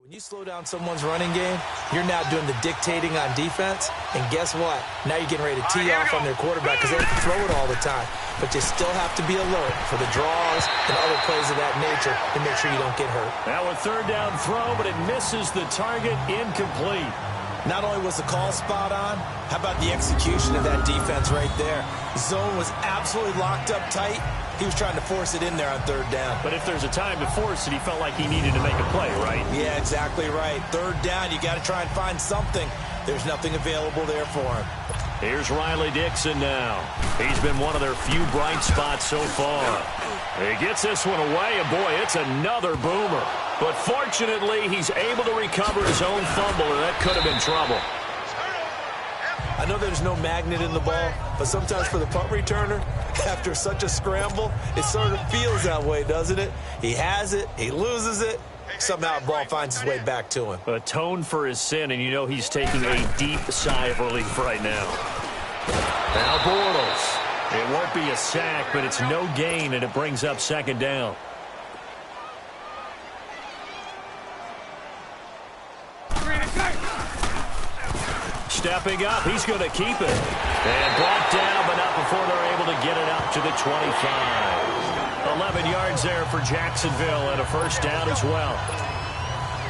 When you slow down someone's running game, you're now doing the dictating on defense, and guess what? Now you're getting ready to tee off on their quarterback because they have to throw it all the time. But you still have to be alert for the draws and other plays of that nature to make sure you don't get hurt. Now a third down throw, but it misses the target, incomplete. Not only was the call spot on, how about the execution of that defense right there? Zone was absolutely locked up tight. He was trying to force it in there on third down. But if there's a time to force it, he felt like he needed to make a play, right? Yeah, exactly right. Third down, you got to try and find something. There's nothing available there for him. Here's Riley Dixon now. He's been one of their few bright spots so far. He gets this one away, and boy, it's another boomer. But fortunately, he's able to recover his own fumble, or that could have been trouble. I know there's no magnet in the ball, but sometimes for the punt returner, after such a scramble, it sort of feels that way, doesn't it? He has it, he loses it, somehow the ball finds its way back to him. Atone for his sin, and you know he's taking a deep sigh of relief right now. Now Bortles. It won't be a sack, but it's no gain, and it brings up second down. Stepping up, he's going to keep it. And brought down, but not before they're able to get it up to the 25. 11 yards there for Jacksonville, and a first down as well.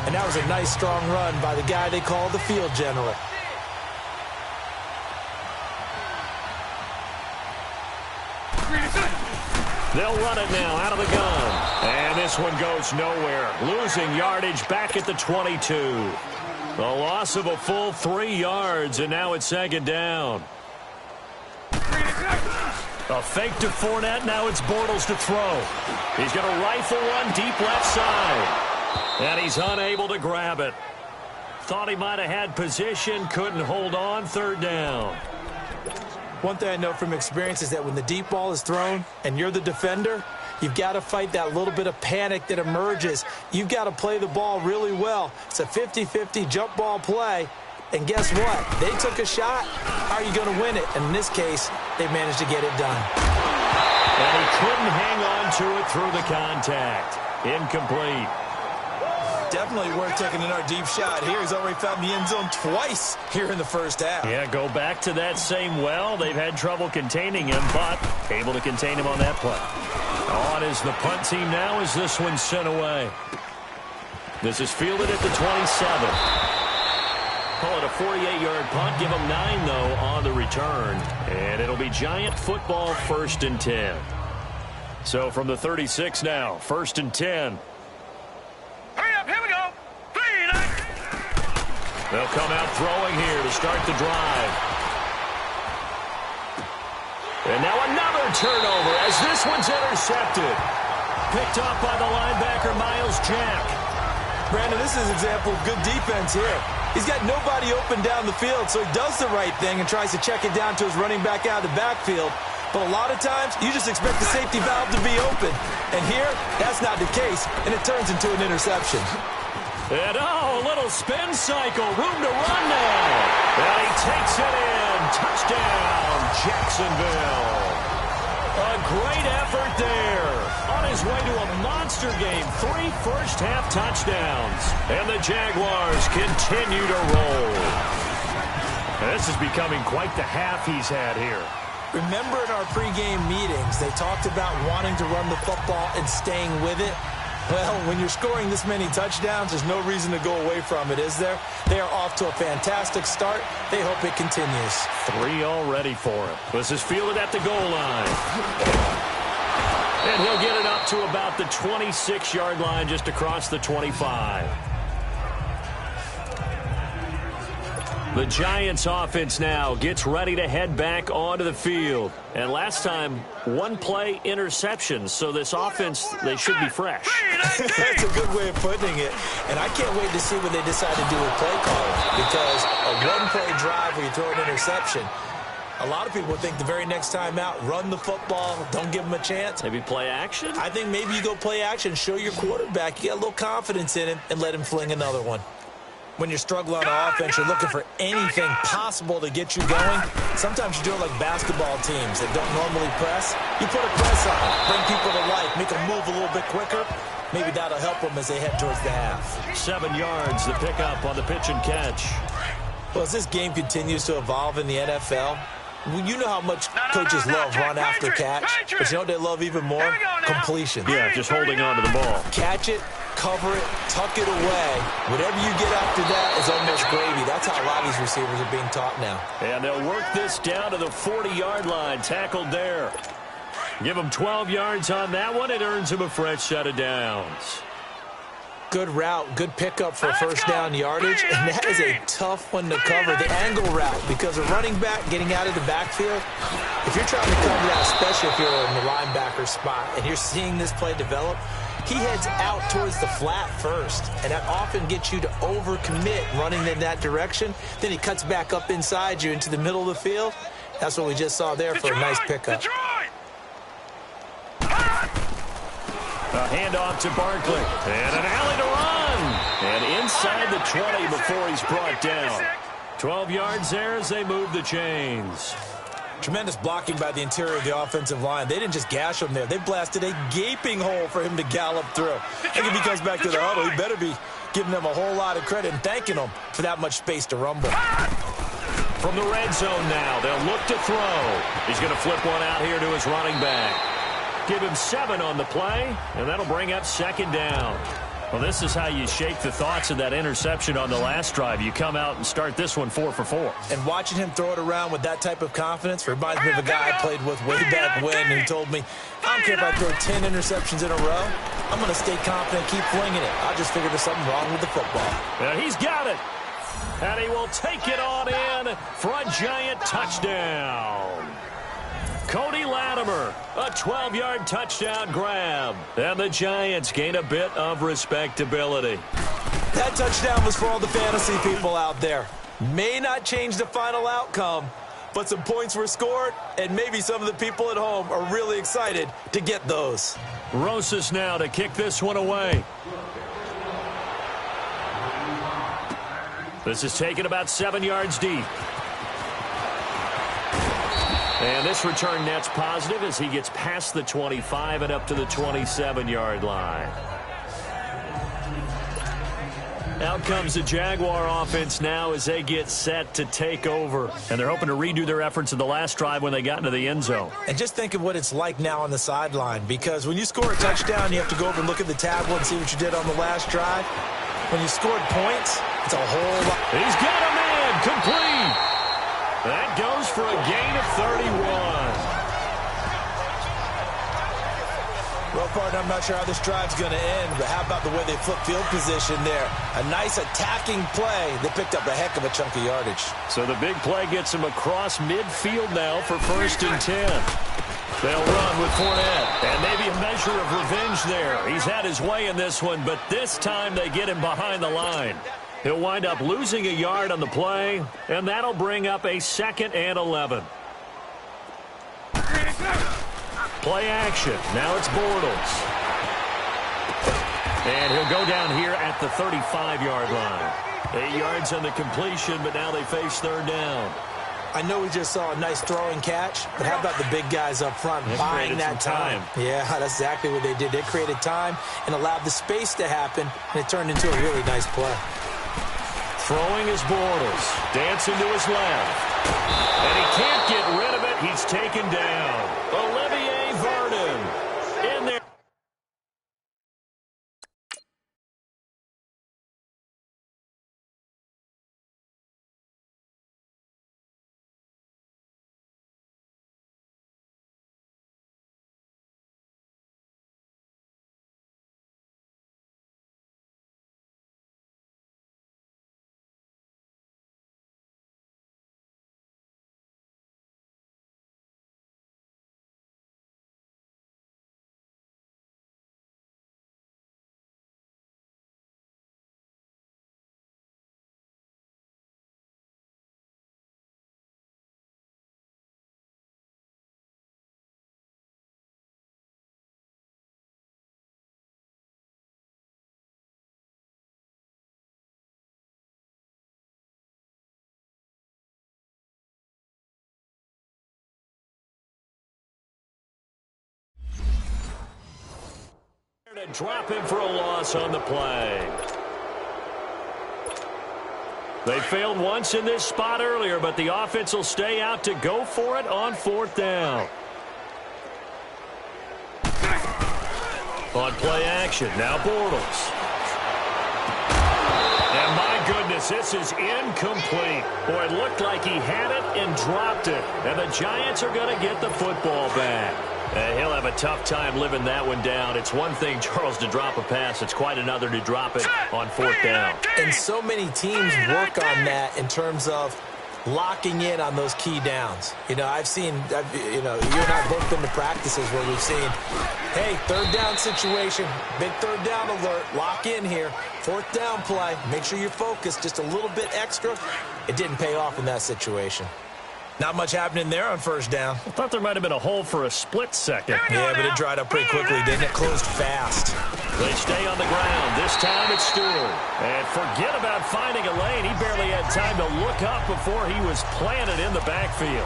And that was a nice, strong run by the guy they call the field general. They'll run it now out of the gun. And this one goes nowhere. Losing yardage back at the 22. The loss of a full 3 yards, and now it's second down. A fake to Fournette. Now it's Bortles to throw. He's going to rifle one deep left side. And he's unable to grab it. Thought he might have had position. Couldn't hold on. Third down. One thing I know from experience is that when the deep ball is thrown and you're the defender, you've got to fight that little bit of panic that emerges. You've got to play the ball really well. It's a 50-50 jump ball play. And guess what? They took a shot. How are you going to win it? And in this case, they managed to get it done. And he couldn't hang on to it through the contact. Incomplete. Definitely worth taking another deep shot here. He's already found the end zone twice here in the first half. Yeah, go back to that same well. They've had trouble containing him, but able to contain him on that play. On is the punt team now as this one's sent away. This is fielded at the 27. Call it a 48-yard punt. Give him 9, though, on the return. And it'll be Giant football, 1st and 10. So from the 36 now, 1st and 10. Hurry up, here we go. 3, 9. They'll come out throwing here to start the drive. And now another turnover as this one's intercepted. Picked off by the linebacker, Miles Jack. Brandon, this is an example of good defense here. He's got nobody open down the field, so he does the right thing and tries to check it down to his running back out of the backfield. But a lot of times, you just expect the safety valve to be open. And here, that's not the case, and it turns into an interception. And a little spin cycle, room to run now. And he takes it in. Touchdown, Jacksonville. A great effort there. On his way to a monster game, 3 first-half touchdowns. And the Jaguars continue to roll. And this is becoming quite the half he's had here. Remember in our pregame meetings, they talked about wanting to run the football and staying with it? Well, when you're scoring this many touchdowns, there's no reason to go away from it, is there? They are off to a fantastic start. They hope it continues. 3 already for him. This is fielded at the goal line. And he'll get it up to about the 26-yard line, just across the 25. The Giants offense now gets ready to head back onto the field. And last time, 1-play interception. So this offense, they should be fresh. That's a good way of putting it. And I can't wait to see what they decide to do with play calling. Because a 1-play drive where you throw an interception, a lot of people think the very next time out, run the football, don't give them a chance. Maybe play action? I think maybe you go play action, show your quarterback, you got a little confidence in him, and let him fling another one. When you're struggling on offense, you're looking for anything possible to get you going. Sometimes you do it like basketball teams that don't normally press. You put a press on, bring people to life, make them move a little bit quicker. Maybe that'll help them as they head towards the half. 7 yards, the pickup on the pitch and catch. Well, as this game continues to evolve in the NFL, you know how much coaches love run after catch, but you know what they love even more? Completion. Yeah, just holding on to the ball. Catch it, cover it, tuck it away. Whatever you get after that is almost gravy. That's how a lot of these receivers are being taught now. And they'll work this down to the 40-yard line, tackled there. Give them 12 yards on that one. It earns them a fresh set of downs. Good route, good pickup for first down yardage, and that is a tough one to cover. The angle route, because a running back getting out of the backfield, if you're trying to cover that, especially if you're in the linebacker spot, and you're seeing this play develop, he heads out towards the flat first, and that often gets you to overcommit running in that direction. Then he cuts back up inside you into the middle of the field. That's what we just saw there for a nice pickup. A handoff to Barkley. And an alley to run. And inside the 20 before he's brought down. 12 yards there as they move the chains. Tremendous blocking by the interior of the offensive line. They didn't just gash him there. They blasted a gaping hole for him to gallop through. I think if he comes back to the huddle, he better be giving them a whole lot of credit and thanking them for that much space to rumble. From the red zone now, they'll look to throw. He's going to flip one out here to his running back. Give him 7 on the play, and that'll bring up second down. Well, this is how you shake the thoughts of that interception on the last drive. You come out and start this one 4 for 4. And watching him throw it around with that type of confidence reminds me of a guy I played with way back when who told me, I don't care if I throw 10 interceptions in a row. I'm going to stay confident, keep flinging it. I just figured there's something wrong with the football. And he's got it. And he will take it on in for a giant touchdown. Cody Latimer, a 12-yard touchdown grab. And the Giants gain a bit of respectability. That touchdown was for all the fantasy people out there. May not change the final outcome, but some points were scored, and maybe some of the people at home are really excited to get those. Rosas now to kick this one away. This is taken about 7 yards deep. And this return net's positive as he gets past the 25 and up to the 27-yard line. Out comes the Jaguar offense now as they get set to take over. And they're hoping to redo their efforts in the last drive when they got into the end zone. And just think of what it's like now on the sideline, because when you score a touchdown, you have to go over and look at the tablet and see what you did on the last drive. When you scored points, it's a whole lot. He's got a man complete. That goes for a gain of 31. Well, partner, I'm not sure how this drive's going to end, but how about the way they flip field position there? A nice attacking play. They picked up a heck of a chunk of yardage. So the big play gets him across midfield now for 1st and 10. They'll run with Fournette, and maybe a measure of revenge there. He's had his way in this one, but this time they get him behind the line. He'll wind up losing a yard on the play, and that'll bring up a 2nd and 11. Play action. Now it's Bortles. And he'll go down here at the 35-yard line. 8 yards on the completion, but now they face 3rd down. I know we just saw a nice throwing catch, but how about the big guys up front buying that time? Yeah, that's exactly what they did. They created time and allowed the space to happen, and it turned into a really nice play. Throwing is Bortles. Dancing to his left. And he can't get rid of it. He's taken down. Olivier Vernon in there. Drop him for a loss on the play. They failed once in this spot earlier, but the offense will stay out to go for it on 4th down. On play action, now Bortles. And my goodness, this is incomplete. Boy, it looked like he had it and dropped it. And the Giants are going to get the football back. He'll have a tough time living that one down. It's one thing, Charles, to drop a pass. It's quite another to drop it on 4th down. And so many teams work on that in terms of locking in on those key downs. You know, you and I have both been to practices where we've seen, hey, 3rd down situation, big 3rd down alert, lock in here, 4th down play, make sure you're focused just a little bit extra. It didn't pay off in that situation. Not much happening there on 1st down. I thought there might have been a hole for a split second. Yeah, but it dried up pretty quickly, didn't it? Closed fast. They stay on the ground. This time it's Stewart. And forget about finding a lane. He barely had time to look up before he was planted in the backfield.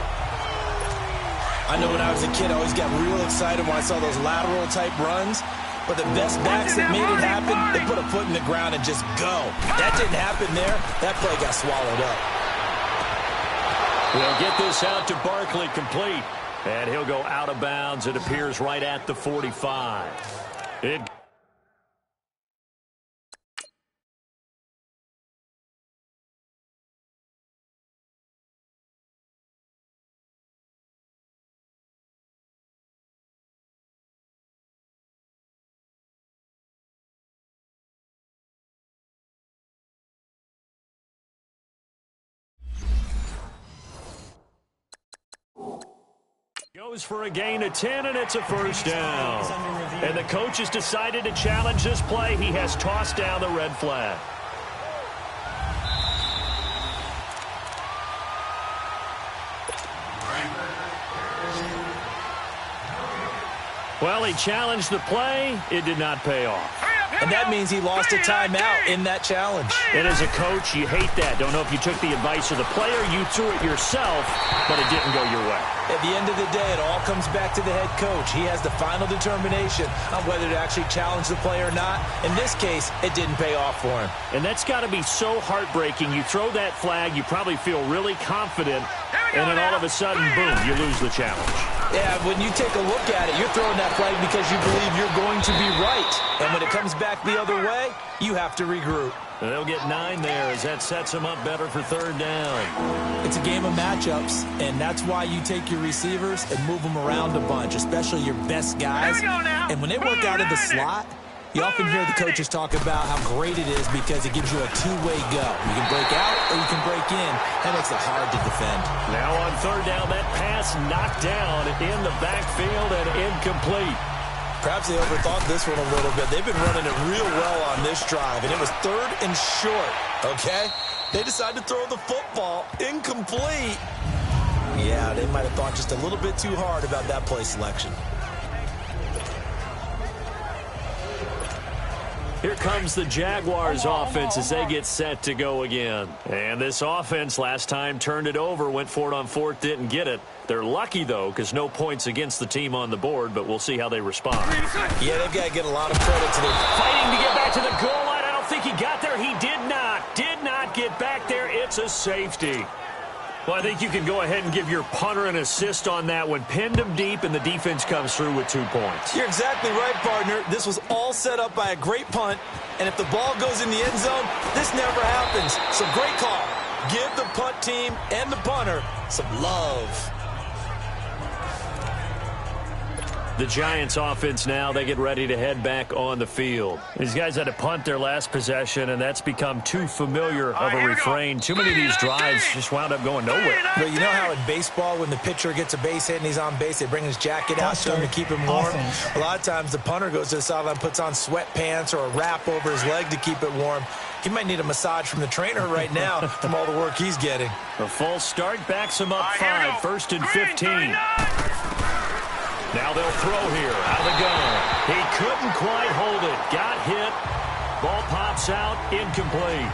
I know when I was a kid, I always got real excited when I saw those lateral-type runs. But the best backs that made it happen, they put a foot in the ground and just go. That didn't happen there. That play got swallowed up. We'll get this out to Barkley complete. And he'll go out of bounds. It appears right at the 45. Goes for a gain of 10, and it's a 1st down. And the coach has decided to challenge this play. He has tossed down the red flag. Well, he challenged the play. It did not pay off. And that means he lost a timeout in that challenge. And as a coach, you hate that. Don't know if you took the advice of the player, you threw it yourself, but it didn't go your way. At the end of the day, it all comes back to the head coach. He has the final determination on whether to actually challenge the play or not. In this case, it didn't pay off for him. And that's got to be so heartbreaking. You throw that flag, you probably feel really confident, and then all of a sudden, boom, you lose the challenge. Yeah, when you take a look at it, you're throwing that flag because you believe you're going to be right. And when it comes back the other way, you have to regroup. They'll get 9 there as that sets them up better for 3rd down. It's a game of matchups, and that's why you take your receivers and move them around a bunch, especially your best guys. And when they work out of the slot, you often hear the coaches talk about how great it is because it gives you a two-way go. You can break out or you can break in. That makes it hard to defend. Now on 3rd down, that pass knocked down in the backfield and incomplete. Perhaps they overthought this one a little bit. They've been running it real well on this drive, and it was 3rd and short, okay? They decided to throw the football incomplete. Yeah, they might have thought just a little bit too hard about that play selection. Here comes the Jaguars offense as they get set to go again. And this offense last time turned it over, went for it on 4th, didn't get it. They're lucky, though, because no points against the team on the board, but we'll see how they respond. Yeah, they've got to get a lot of credit to their... Fighting to get back to the goal line. I don't think he got there. He did not get back there. It's a safety. Well, I think you can go ahead and give your punter an assist on that one. Pinned him deep, and the defense comes through with 2 points. You're exactly right, partner. This was all set up by a great punt, and if the ball goes in the end zone, this never happens. So great call. Give the punt team and the punter some love. The Giants offense now, they get ready to head back on the field. These guys had to punt their last possession, and that's become too familiar of a refrain. Too many of these drives just wound up going nowhere. But you know how in baseball, when the pitcher gets a base hit and he's on base, they bring his jacket out to him to keep him warm? A lot of times the punter goes to the sideline, puts on sweatpants or a wrap over his leg to keep it warm. He might need a massage from the trainer right now from all the work he's getting. A false start backs him up 5, 1st and 15. Now they'll throw here out of the gun. He couldn't quite hold it. Got hit. Ball pops out. Incomplete.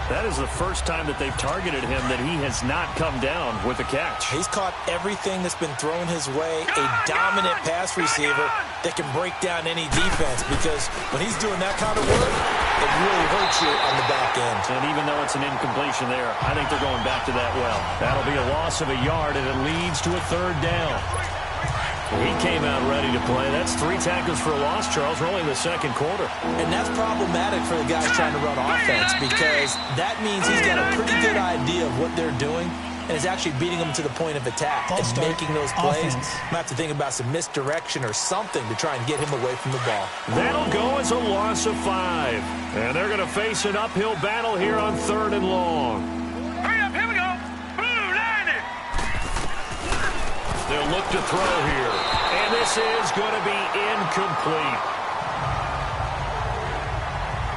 That is the first time that they've targeted him that he has not come down with a catch. He's caught everything that's been thrown his way. A dominant pass receiver that can break down any defense, because when he's doing that kind of work, it really hurts you on the back end. And even though it's an incompletion there, I think they're going back to that well. That'll be a loss of a yard, and it leads to a third down. He came out ready to play. That's 3 tackles for a loss, Charles. We're only in the second quarter. And that's problematic for the guys trying to run offense, because that means he's got a pretty good idea of what they're doing and is actually beating them to the point of attack and making those plays. Might have to think about some misdirection or something to try and get him away from the ball. That'll go as a loss of 5. And they're going to face an uphill battle here on 3rd and long. Hurry up, here we go. Blue, line it. They'll look to throw here. And this is going to be incomplete.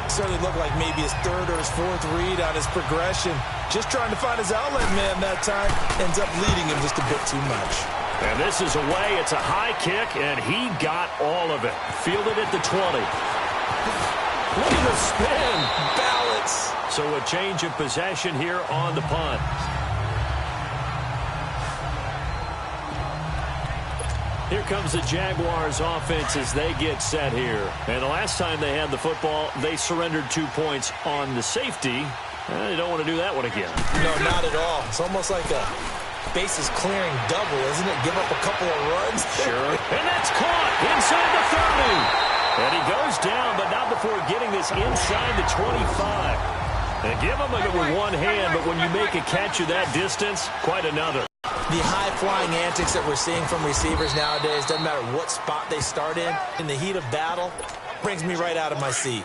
Certainly looked like maybe his 3rd or his 4th read on his progression. Just trying to find his outlet man that time. Ends up leading him just a bit too much. And this is away. It's a high kick, and he got all of it. Fielded at the 20. Look at the spin. Balance. So a change of possession here on the punt. Here comes the Jaguars offense as they get set here. And the last time they had the football, they surrendered 2 points on the safety. They don't want to do that one again. No, not at all. It's almost like a bases clearing double, isn't it? Give up a couple of runs. Sure. And that's caught inside the 30. And he goes down, but not before getting this inside the 25. And give him it with one hand, but when you make a catch of that distance, quite another. The high-flying antics that we're seeing from receivers nowadays, doesn't matter what spot they start in the heat of battle, brings me right out of my seat.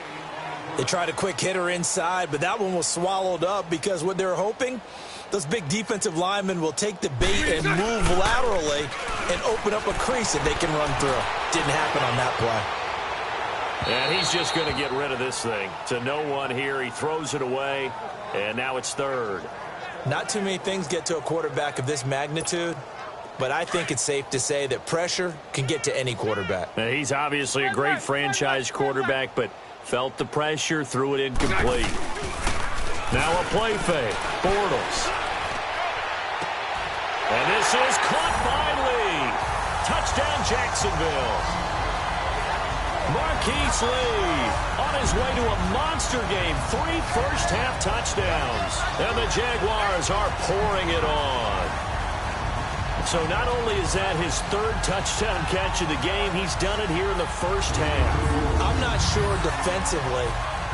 They tried a quick hitter inside, but that one was swallowed up because what they're hoping, those big defensive linemen will take the bait and move laterally and open up a crease that they can run through. Didn't happen on that play. And he's just going to get rid of this thing. To no one here, he throws it away, and now it's 3rd. Not too many things get to a quarterback of this magnitude, but I think it's safe to say that pressure can get to any quarterback. Now, he's obviously a great franchise quarterback, but felt the pressure, threw it incomplete. Now a play fake. Bortles. And this is caught by Lee. Touchdown, Jacksonville. Marquise Lee on his way to a monster game. 3 first-half touchdowns. And the Jaguars are pouring it on. So not only is that his 3rd touchdown catch of the game, he's done it here in the first half. I'm not sure defensively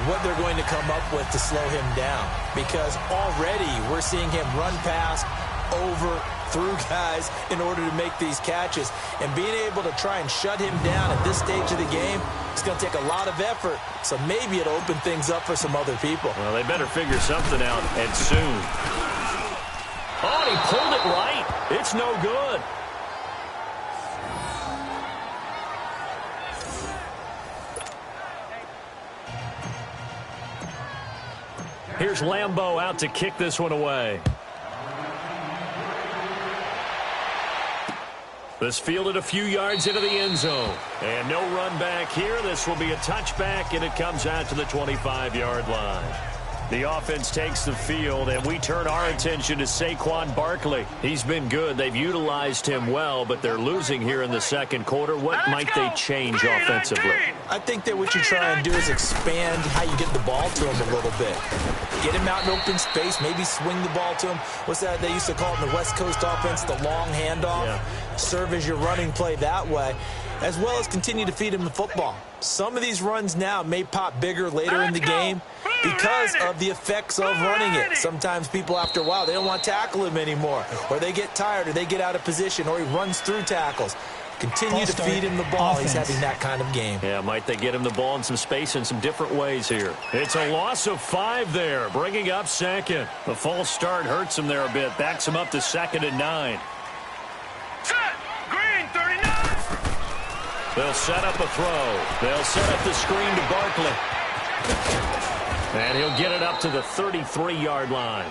what they're going to come up with to slow him down, because already we're seeing him run past, over, through guys in order to make these catches. And being able to try and shut him down at this stage of the game, it's going to take a lot of effort. So maybe it'll open things up for some other people. Well, they better figure something out, and soon. Oh, he pulled it right. It's no good. Here's Lambeau out to kick this one away. This fielded a few yards into the end zone. And no run back here. This will be a touchback, and it comes out to the 25-yard line. The offense takes the field, and we turn our attention to Saquon Barkley. He's been good. They've utilized him well, but they're losing here in the second quarter. What might they change offensively? I think that what you try and do is expand how you get the ball to him a little bit. Get him out in open space, maybe swing the ball to him. What's that they used to call it in the West Coast offense, the long handoff? Yeah. Serve as your running play that way, as well as continue to feed him the football. Some of these runs now may pop bigger later in the game because of the effects of running it. Sometimes people, after a while, they don't want to tackle him anymore, or they get tired, or they get out of position, or he runs through tackles. Continue to feed him the ball. He's having that kind of game. Yeah, might they get him the ball in some space in some different ways here. It's a loss of 5 there, bringing up 2nd. The false start hurts him there a bit, backs him up to 2nd and 9. Set. Green, 39. They'll set up a throw. They'll set up the screen to Barkley. And he'll get it up to the 33-yard line.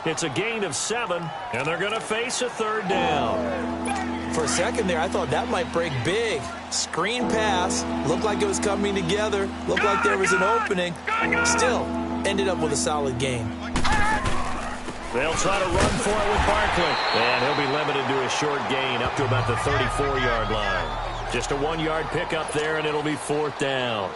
It's a gain of 7, and they're going to face a 3rd down. For a second there, I thought that might break big. Screen pass. Looked like it was coming together. Looked like there was an opening. Still, ended up with a solid game. They'll try to run for it with Barkley. And he'll be limited to a short gain up to about the 34-yard line. Just a 1-yard pickup there, and it'll be 4th down.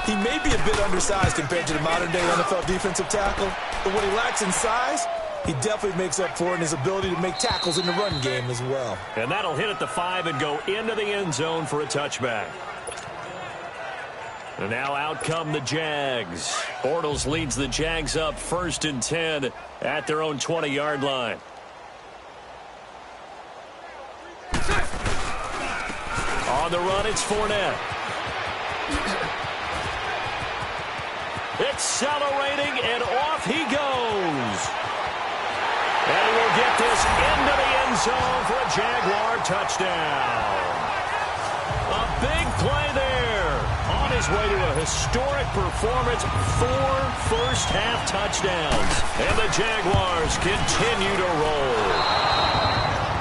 He may be a bit undersized compared to the modern-day NFL defensive tackle, but what he lacks in size, he definitely makes up for in his ability to make tackles in the run game as well. And that'll hit at the 5 and go into the end zone for a touchback. And now out come the Jags. Bortles leads the Jags up 1st and 10 at their own 20-yard line. On the run, it's Fournette. Accelerating, and off he goes. And he will get this into the end zone for a Jaguar touchdown. A big play there. On his way to a historic performance, 4 first-half touchdowns. And the Jaguars continue to roll.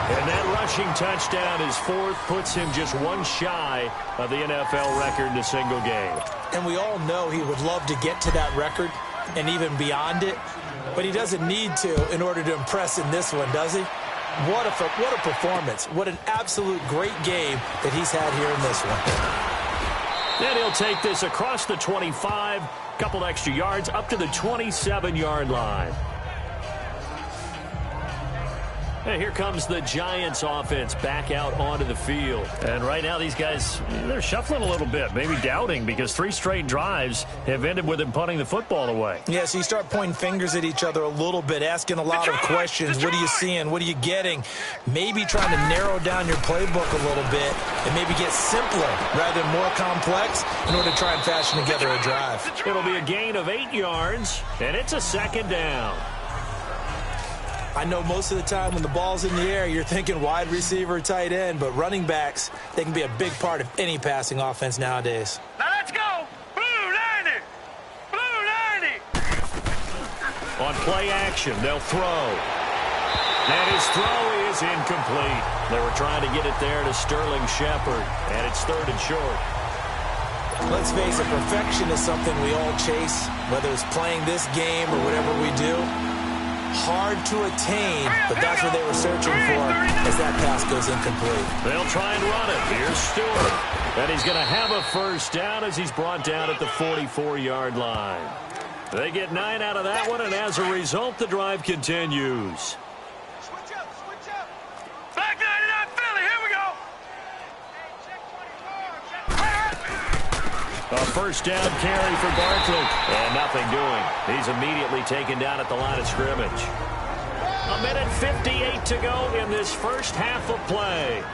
And that rushing touchdown, his 4th, puts him just 1 shy of the NFL record in a single game. And we all know he would love to get to that record and even beyond it, but he doesn't need to in order to impress in this one, does he? What a performance. What an absolute great game that he's had here in this one. And he'll take this across the 25, couple extra yards, up to the 27-yard line. And here comes the Giants offense back out onto the field. And right now these guys, they're shuffling a little bit, maybe doubting, because 3 straight drives have ended with them punting the football away. Yeah, so you start pointing fingers at each other a little bit, asking a lot of questions. What are you seeing? What are you getting? Maybe trying to narrow down your playbook a little bit and maybe get simpler rather than more complex in order to try and fashion together a drive. It'll be a gain of 8 yards, and it's a 2nd down. I know most of the time when the ball's in the air, you're thinking wide receiver, tight end, but running backs, they can be a big part of any passing offense nowadays. Now let's go. Blue 90. Blue 90. On play action, they'll throw. And his throw is incomplete. They were trying to get it there to Sterling Shepard, and it's 3rd and short. Let's face it, perfection is something we all chase, whether it's playing this game or whatever we do. Hard to attain, but that's what they were searching for as that pass goes incomplete. They'll try and run it. Here's Stewart. And he's going to have a 1st down as he's brought down at the 44-yard line. They get 9 out of that one, and as a result, the drive continues. Switch up. Black 99 Philly, here we go. A 1st down carry for Barkley. And nothing doing. He's immediately taken down at the line of scrimmage. 1:58 to go in this first half of play.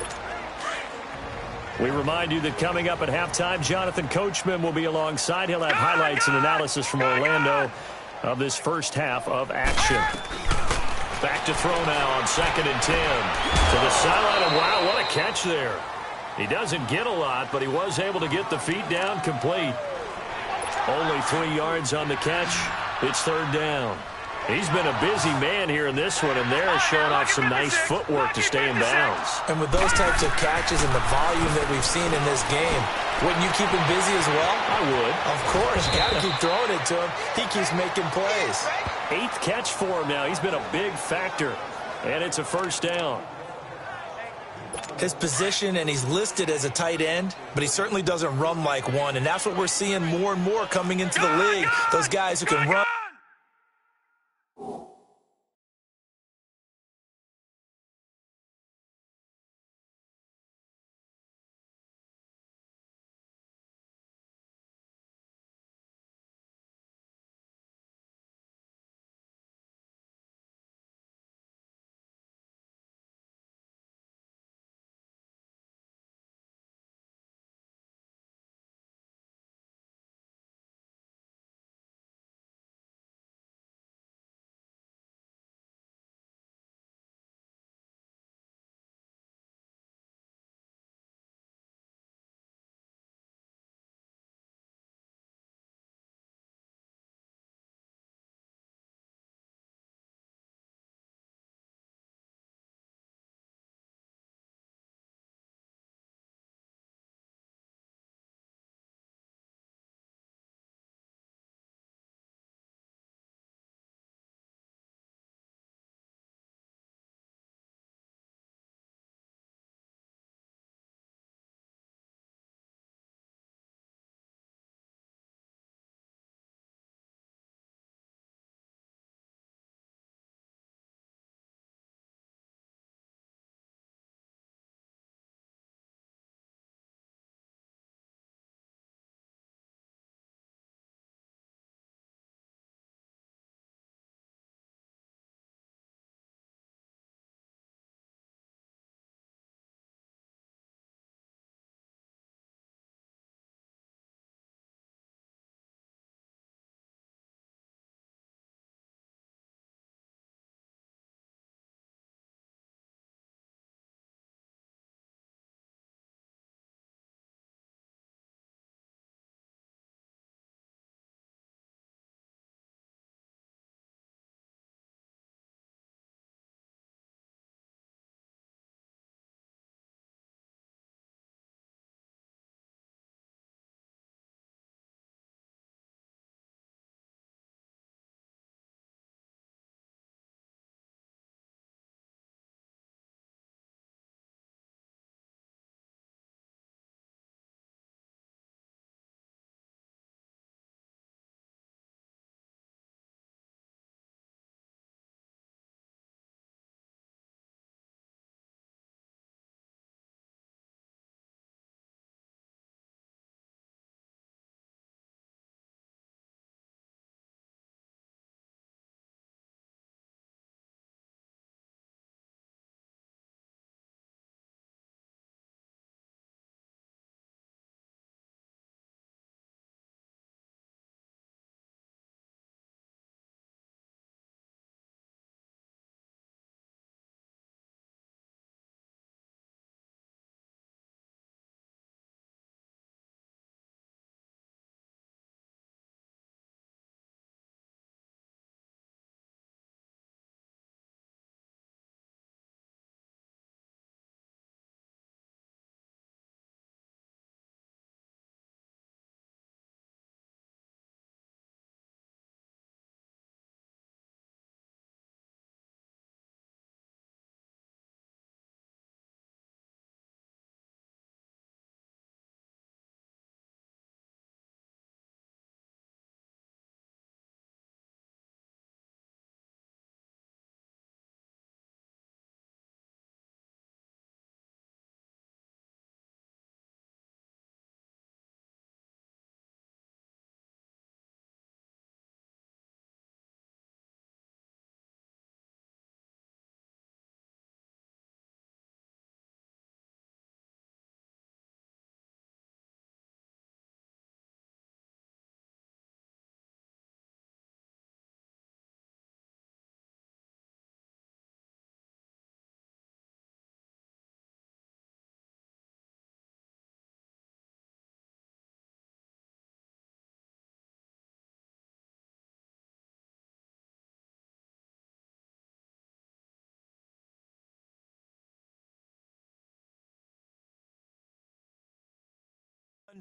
We remind you that coming up at halftime, Jonathan Coachman will be alongside. He'll have highlights and analysis from Orlando of this first half of action. Back to throw now on 2nd and 10. To the sideline, and wow, what a catch there. He doesn't get a lot, but he was able to get the feet down complete. Only 3 yards on the catch. It's 3rd down. He's been a busy man here in this one, and they're showing off some nice footwork to stay in bounds. And with those types of catches and the volume that we've seen in this game, wouldn't you keep him busy as well? I would. Of course. You got to keep throwing it to him. He keeps making plays. 8th catch for him now. He's been a big factor, and it's a 1st down. His position, and he's listed as a tight end, but he certainly doesn't run like one, and that's what we're seeing more and more coming into the league. Those guys who can run.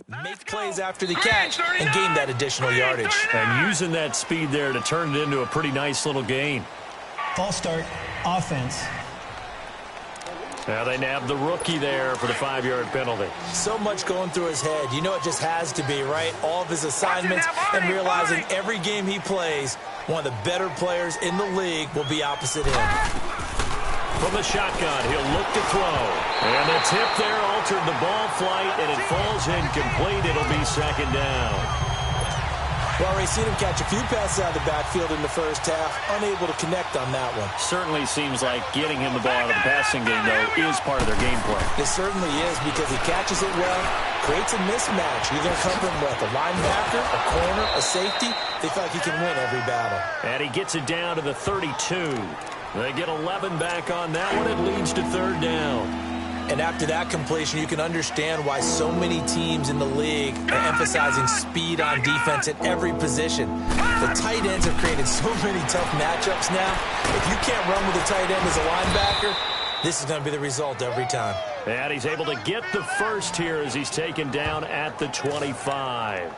Make plays after the catch and gain that additional yardage. And using that speed there to turn it into a pretty nice little gain. False start, offense. Now they nab the rookie there for the 5-yard penalty. So much going through his head. You know it just has to be, right? All of his assignments and realizing every game he plays, one of the better players in the league will be opposite him. From the shotgun, he'll look to throw. And the tip there altered the ball flight, and it falls incomplete. It'll be second down. Well, we've seen him catch a few passes out of the backfield in the first half, unable to connect on that one. Certainly seems like getting him the ball out of the passing game, though, is part of their game plan. It certainly is because he catches it well, creates a mismatch. You're going to cover him with a linebacker, a corner, a safety. They feel like he can win every battle. And he gets it down to the 32. They get 11 back on that one. It leads to third down. And after that completion, you can understand why so many teams in the league are emphasizing speed on defense at every position. The tight ends have created so many tough matchups now. If you can't run with a tight end as a linebacker, this is going to be the result every time. And he's able to get the first here as he's taken down at the 25.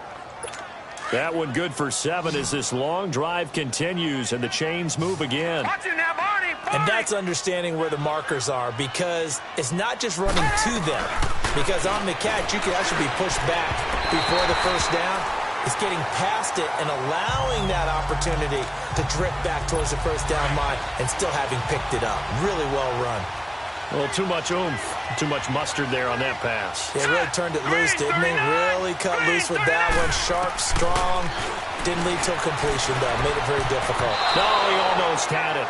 That one good for 7 as this long drive continues and the chains move again. And that's understanding where the markers are, because it's not just running to them. Because on the catch, you can actually be pushed back before the first down. It's getting past it and allowing that opportunity to drift back towards the first down line and still having picked it up. Really well run. A little too much oomph, too much mustard there on that pass. He really turned it loose, didn't he? Really cut loose with that one. Sharp, strong. Didn't lead till completion, though. Made it very difficult. No, he almost had it.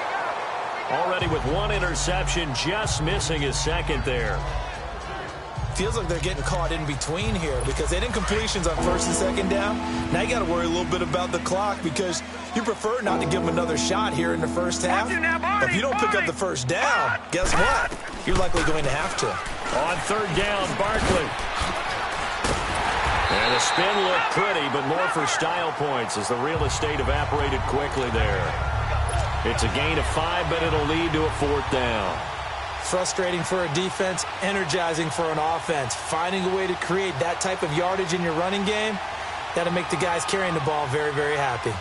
Already with one interception, just missing his second there. Feels like they're getting caught in between here because they didn't completions on first and second down. Now you got to worry a little bit about the clock because you prefer not to give them another shot here in the first half. But if you don't pick up the first down, guess what? You're likely going to have to. On third down, Barkley. And the spin looked pretty, but more for style points as the real estate evaporated quickly there. It's a gain of 5, but it'll lead to a fourth down. Frustrating for a defense, energizing for an offense. Finding a way to create that type of yardage in your running game, that'll make the guys carrying the ball very, very happy.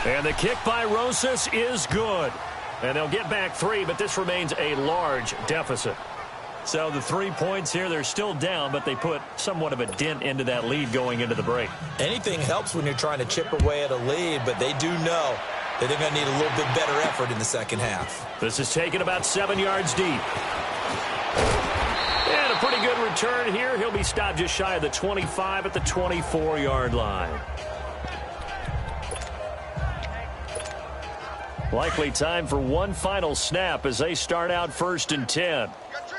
And the kick by Rosas is good. And they'll get back 3, but this remains a large deficit. So the 3 points here, they're still down, but they put somewhat of a dent into that lead going into the break. Anything helps when you're trying to chip away at a lead, but they do know that they're going to need a little bit better effort in the second half. This is taken about 7 yards deep. And a pretty good return here. He'll be stopped just shy of the 25 at the 24-yard line. Likely time for one final snap as they start out 1st and 10. Got 3.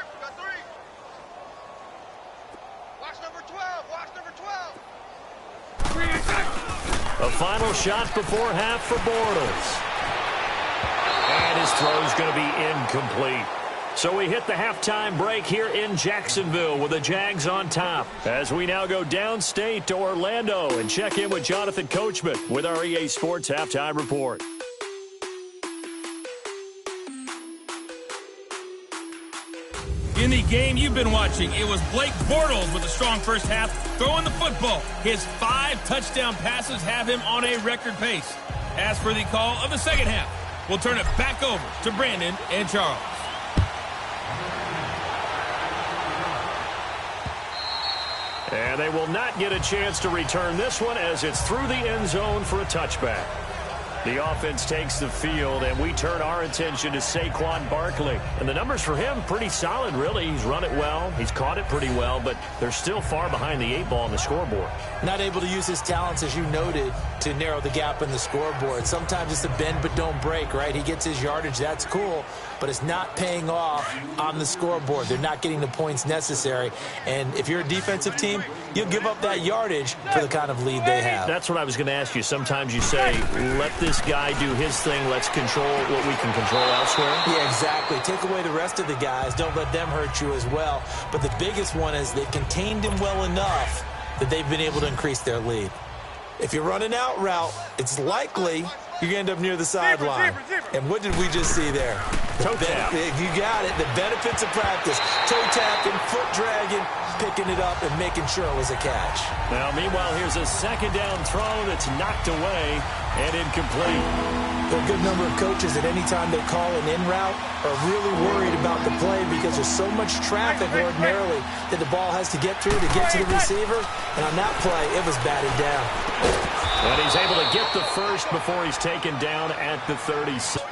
Watch number 12. Watch number 12. final shot before half for Bortles. And his throw is going to be incomplete. So we hit the halftime break here in Jacksonville with the Jags on top. As we now go downstate to Orlando and check in with Jonathan Coachman with our EA Sports Halftime Report. In the game you've been watching, it was Blake Bortles with a strong first half throwing the football. His 5 touchdown passes have him on a record pace. As for the call of the second half, we'll turn it back over to Brandon and Charles. And they will not get a chance to return this one as it's through the end zone for a touchback. The offense takes the field, and we turn our attention to Saquon Barkley. And the numbers for him, pretty solid, really. He's run it well. He's caught it pretty well, but they're still far behind the 8 ball on the scoreboard. Not able to use his talents, as you noted, to narrow the gap in the scoreboard. Sometimes it's a bend but don't break, right? He gets his yardage. That's cool, but it's not paying off on the scoreboard. They're not getting the points necessary. And if you're a defensive team, you'll give up that yardage for the kind of lead they have. That's what I was going to ask you. Sometimes you say, let this guy do his thing. Let's control what we can control elsewhere. Yeah, exactly. Take away the rest of the guys. Don't let them hurt you as well. But the biggest one is they've contained him well enough that they've been able to increase their lead. If you run an out route, it's likely you're going to end up near the sideline. And what did we just see there? Toe tap. You got it. The benefits of practice. Toe tapping, foot dragging, picking it up, and making sure it was a catch. Now, meanwhile, here's a second down throw that's knocked away and incomplete. There are a good number of coaches that any time they call an in route are really worried about the play because there's so much traffic ordinarily that the ball has to get through to get to the receiver. And on that play, it was batted down. And he's able to get the first before he's taken down at the 36.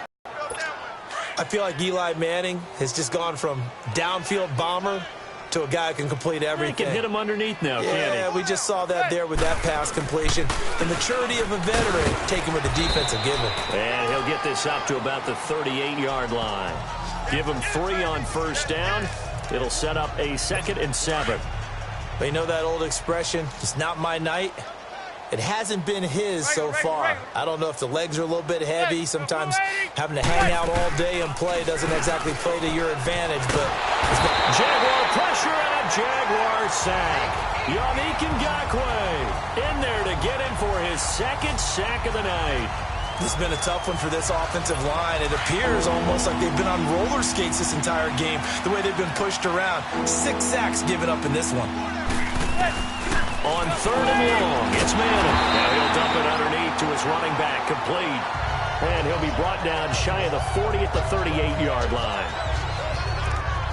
I feel like Eli Manning has just gone from downfield bomber to a guy who can complete everything. He can hit him underneath now, can't he? Yeah, we just saw that there with that pass completion. The maturity of a veteran taken with the defensive given. And he'll get this up to about the 38-yard line. Give him 3 on first down. It'll set up a 2nd and 7. But you know that old expression, it's not my night? It hasn't been his so far. I don't know if the legs are a little bit heavy. Sometimes having to hang out all day and play doesn't exactly play to your advantage. But Jaguar pressure and a Jaguar sack. Yannick Ngakoue in there to get him for his 2nd sack of the night. This has been a tough one for this offensive line. It appears almost like they've been on roller skates this entire game, the way they've been pushed around. 6 sacks given up in this one. On 3rd and long, it's Madden. Now he'll dump it underneath to his running back, complete. And he'll be brought down shy of the 40 at the 38-yard line.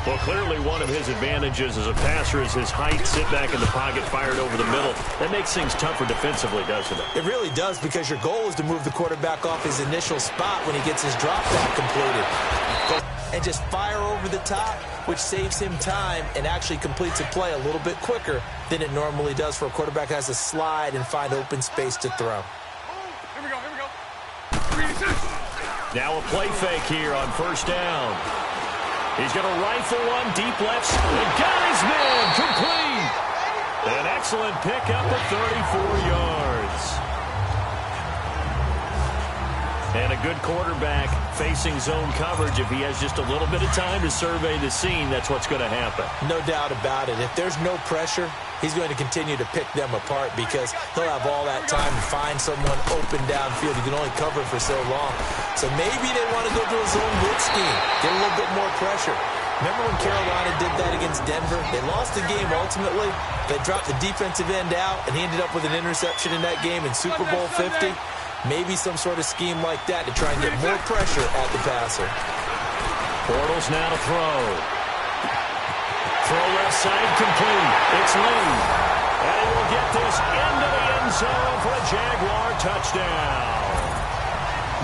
Well, clearly one of his advantages as a passer is his height, sit back in the pocket, fired over the middle. That makes things tougher defensively, doesn't it? It really does, because your goal is to move the quarterback off his initial spot when he gets his drop back completed. And just fire over the top, which saves him time and actually completes a play a little bit quicker than it normally does for a quarterback that has to slide and find open space to throw. Here we go. Now a play fake here on first down. He's going to rifle one deep left. And got his man complete. An excellent pickup of 34 yards. And a good quarterback facing zone coverage. If he has just a little bit of time to survey the scene, that's what's going to happen. No doubt about it. If there's no pressure, he's going to continue to pick them apart because he'll have all that time to find someone open downfield. He can only cover for so long. So maybe they want to go to a zone blitz scheme, get a little bit more pressure. Remember when Carolina did that against Denver? They lost the game ultimately. They dropped the defensive end out, and he ended up with an interception in that game in Super Bowl 50. Maybe some sort of scheme like that to try and get more pressure at the passer. Bortles now to throw. Throw left side complete. It's Lee. And he will get this into the end zone for a Jaguar touchdown.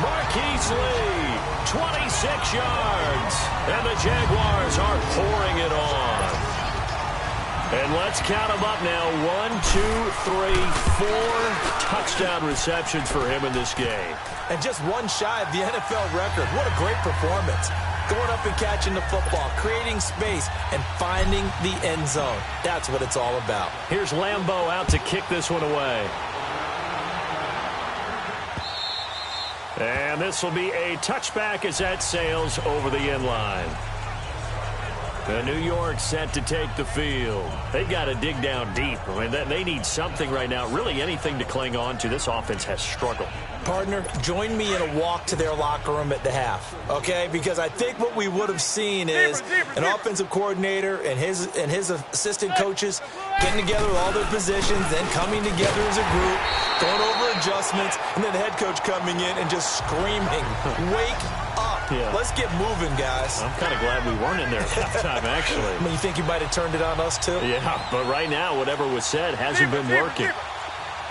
Marquise Lee, 26 yards. And the Jaguars are pouring it on. And let's count them up now. 1, 2, 3, 4 touchdown receptions for him in this game. And just one shy of the NFL record. What a great performance. Going up and catching the football, creating space, and finding the end zone. That's what it's all about. Here's Lambeau out to kick this one away. And this will be a touchback as that sails over the end line. New York set to take the field. They've got to dig down deep. I mean, they need something right now, really anything to cling on to. This offense has struggled. Partner, join me in a walk to their locker room at the half, okay? Because I think what we would have seen is an offensive coordinator and his assistant coaches getting together with all their positions, then coming together as a group, going over adjustments, and then the head coach coming in and just screaming, "Wake up. Yeah. Let's get moving, guys." I'm kind of glad we weren't in there at halftime, actually. I mean, you think you might have turned it on us, too? Yeah, but right now, whatever was said hasn't been working.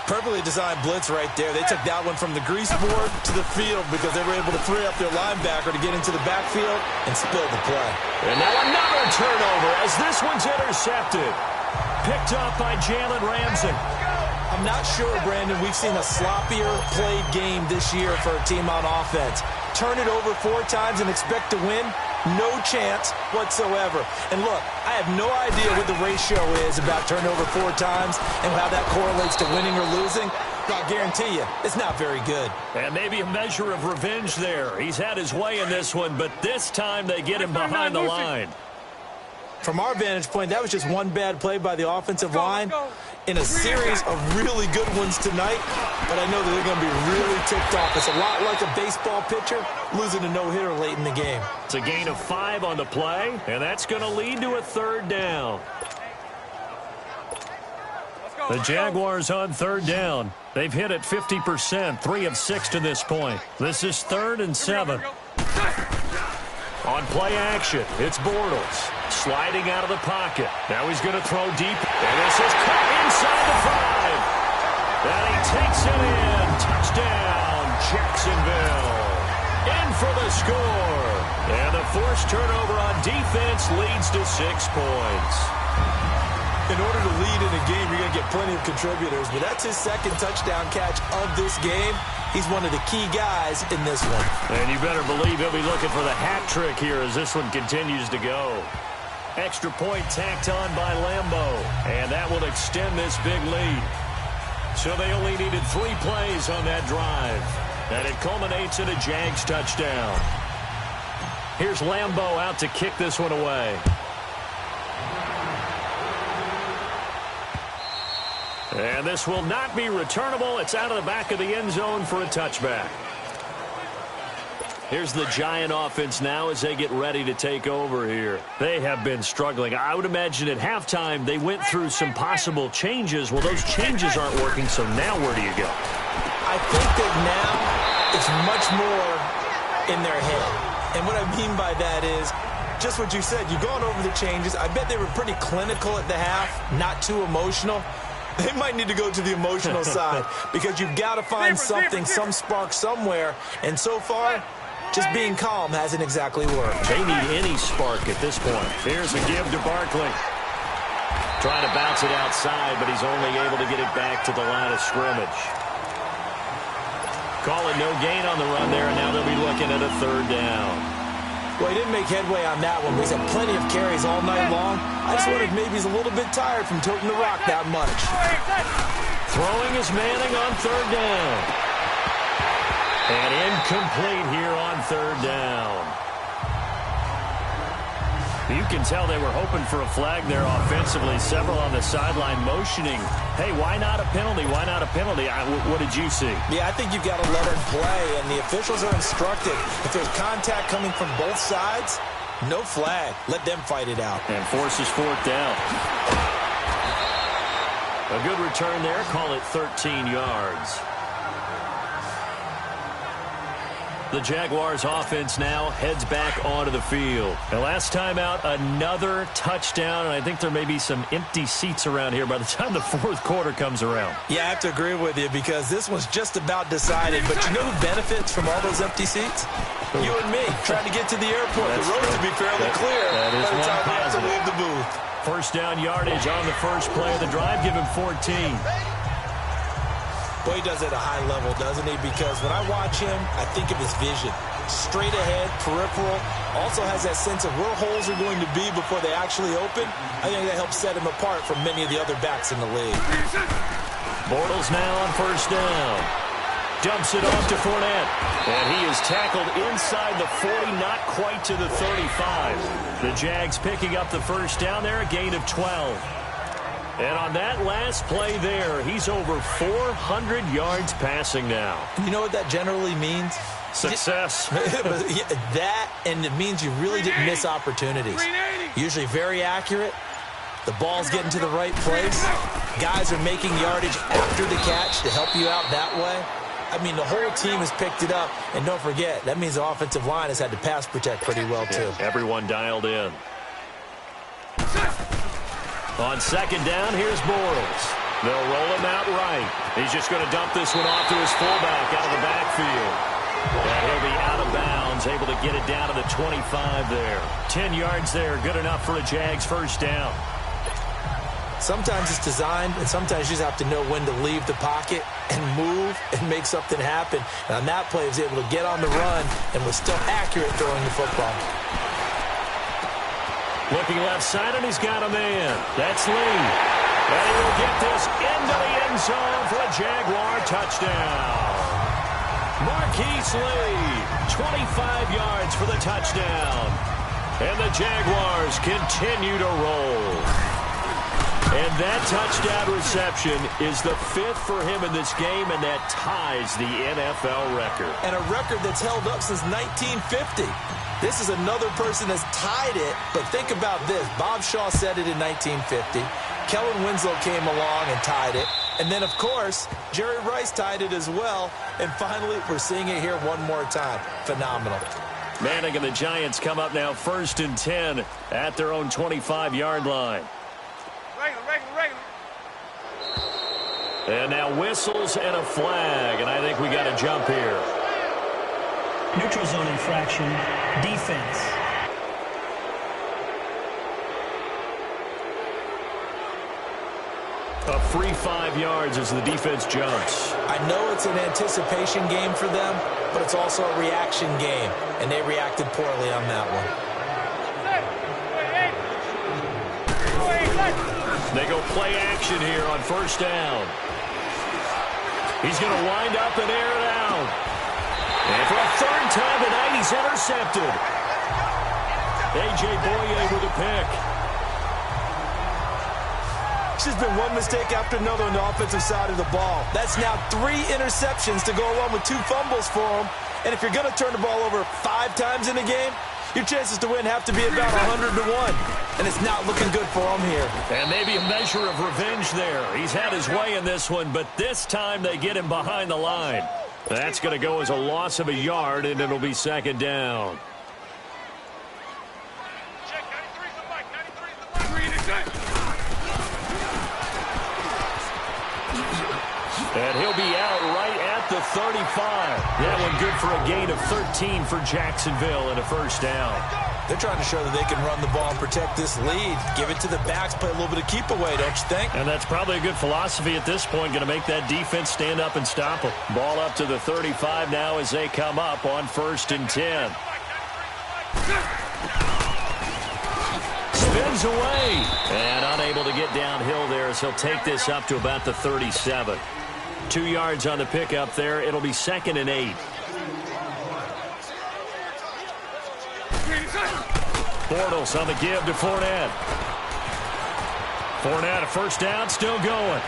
Perfectly designed blitz right there. They took that one from the grease board to the field because they were able to free up their linebacker to get into the backfield and spill the play. And now another turnover as this one's intercepted. Picked up by Jalen Ramsey. I'm not sure, Brandon, we've seen a sloppier played game this year for a team on offense. Turn it over 4 times and expect to win? No chance whatsoever. And look, I have no idea what the ratio is about turnover 4 times and how that correlates to winning or losing. But I'll guarantee you, it's not very good. And maybe a measure of revenge there. He's had his way in this one, but this time they get him behind the line. From our vantage point, that was just one bad play by the offensive line in a series of really good ones tonight. But I know that they're going to be really ticked off. It's a lot like a baseball pitcher losing a no-hitter late in the game. It's a gain of 5 on the play, and that's going to lead to a 3rd down. The Jaguars on 3rd down. They've hit it 50%, 3 of 6 to this point. This is 3rd and 7. On play action, it's Bortles. Sliding out of the pocket. Now he's going to throw deep. And this is caught inside the 5. And he takes it in. Touchdown, Jacksonville. In for the score. And the forced turnover on defense leads to 6 points. In order to lead in a game, you're going to get plenty of contributors. But that's his 2nd touchdown catch of this game. He's one of the key guys in this one. And you better believe he'll be looking for the hat trick here as this one continues to go. Extra point tacked on by Lambeau. And that will extend this big lead. So they only needed 3 plays on that drive. And it culminates in a Jags touchdown. Here's Lambeau out to kick this one away. And this will not be returnable. It's out of the back of the end zone for a touchback. Here's the Giant offense now as they get ready to take over here. They have been struggling. I would imagine at halftime they went through some possible changes. Well, those changes aren't working, so now where do you go? I think that now it's much more in their head. And what I mean by that is just what you said. You've gone over the changes. I bet they were pretty clinical at the half, not too emotional. They might need to go to the emotional side because you've got to find something, some spark somewhere. And so far, just being calm hasn't exactly worked. They need any spark at this point. Here's a give to Barkley. Trying to bounce it outside, but he's only able to get it back to the line of scrimmage. Call it no gain on the run there, and now they'll be looking at a 3rd down. Well, he didn't make headway on that one, but he's had plenty of carries all night long. I just wondered maybe he's a little bit tired from toting the rock that much. Throwing is Manning on 3rd down. And incomplete here on 3rd down. You can tell they were hoping for a flag there offensively. Several on the sideline motioning, hey, why not a penalty? Why not a penalty? What did you see? Yeah, I think you've got to let him play, and the officials are instructed. If there's contact coming from both sides, no flag. Let them fight it out. And forces 4th down. A good return there. Call it 13 yards. The Jaguars offense now heads back onto the field. And last time out, another touchdown, and I think there may be some empty seats around here by the time the 4th quarter comes around. Yeah, I have to agree with you because this one's just about decided. But you know who benefits from all those empty seats? You and me, trying to get to the airport. The roads will be fairly clear that is by the time we have to positive. leave the booth. 1st down yardage on the first play of the drive. Give him 14. Well, he does it at a high level, doesn't he? Because when I watch him, I think of his vision. Straight ahead, peripheral. Also has that sense of where holes are going to be before they actually open. I think that helps set him apart from many of the other backs in the league. Bortles now on 1st down. Dumps it off to Fournette. And he is tackled inside the 40, not quite to the 35. The Jags picking up the first down there, a gain of 12. And on that last play there, he's over 400 yards passing now. You know what that generally means? Success. That, and it means you really didn't miss opportunities. Usually very accurate. The ball's getting to the right place. Guys are making yardage after the catch to help you out that way. I mean, the whole team has picked it up. And don't forget, that means the offensive line has had to pass protect pretty well, too. Yeah, everyone dialed in. On second down, here's Bortles. They'll roll him out right. He's just going to dump this one off to his fullback out of the backfield. And he'll be out of bounds, able to get it down to the 25 there. 10 yards there, good enough for a Jags first down. Sometimes it's designed, and sometimes you just have to know when to leave the pocket and move and make something happen. And on that play, he was able to get on the run and was still accurate throwing the football. Looking left side, and he's got a man. That's Lee. And he will get this into the end zone for a Jaguar touchdown. Marquise Lee, 25 yards for the touchdown. And the Jaguars continue to roll. And that touchdown reception is the 5th for him in this game, and that ties the NFL record. And a record that's held up since 1950. This is another person that's tied it, but think about this. Bob Shaw said it in 1950. Kellen Winslow came along and tied it. And then, of course, Jerry Rice tied it as well. And finally, we're seeing it here one more time. Phenomenal. Manning and the Giants come up now 1st and 10 at their own 25-yard line. And now whistles and a flag, and I think we got a jump here. Neutral zone infraction, defense. A free 5 yards as the defense jumps. I know it's an anticipation game for them, but it's also a reaction game, and they reacted poorly on that one. They go play action here on first down. He's going to wind up and air it out. And for a third time tonight, he's intercepted. A.J. Boye with a pick. It's just been one mistake after another on the offensive side of the ball. That's now 3 interceptions to go along with 2 fumbles for him. And if you're going to turn the ball over 5 times in a game, your chances to win have to be about 100 to 1. And it's not looking good for him here. And maybe a measure of revenge there. He's had his way in this one, but this time they get him behind the line. That's going to go as a loss of a yard, and it'll be second down. And he'll be out right at the 35. That one good for a gain of 13 for Jacksonville and a first down. They're trying to show that they can run the ball and protect this lead. Give it to the backs, play a little bit of keep away, don't you think? And that's probably a good philosophy at this point. Going to make that defense stand up and stop them. Ball up to the 35 now as they come up on 1st and 10. Spins away. And unable to get downhill there as he'll take this up to about the 37. 2 yards on the pickup there. It'll be 2nd and 8. Bortles on the give to Fournette. Fournette, a first down, still going.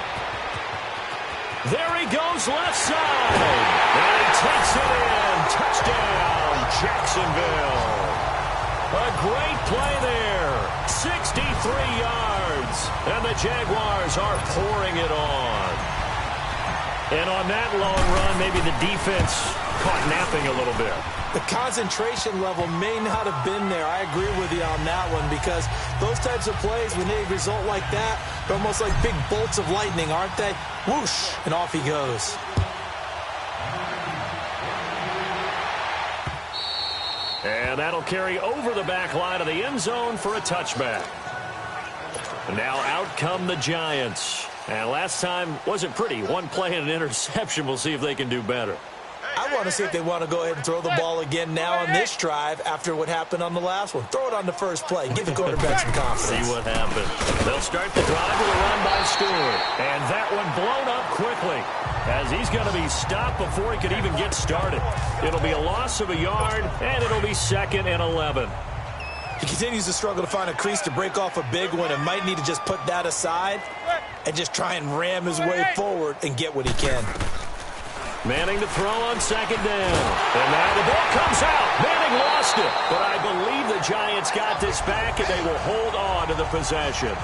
There he goes, left side. And he takes it in. Touchdown, Jacksonville. A great play there. 63 yards. And the Jaguars are pouring it on. And on that long run, maybe the defense caught napping a little bit. The concentration level may not have been there. I agree with you on that one because those types of plays, when they result like that, they're almost like big bolts of lightning, aren't they? Whoosh, and off he goes. And that'll carry over the back line of the end zone for a touchback. Now out come the Giants. And last time wasn't pretty. One play and an interception. We'll see if they can do better. I want to see if they want to go ahead and throw the ball again now on this drive after what happened on the last one. Throw it on the first play. Give the quarterback some confidence. See what happens. They'll start the drive with a run by Stewart. And that one blown up quickly. as he's going to be stopped before he could even get started. It'll be a loss of a yard, and it'll be 2nd and 11. He continues to struggle to find a crease to break off a big one and might need to just put that aside and just try and ram his way forward and get what he can. Manning to throw on 2nd down. And now the ball comes out. Manning lost it. But I believe the Giants got this back, and they will hold on to the possession.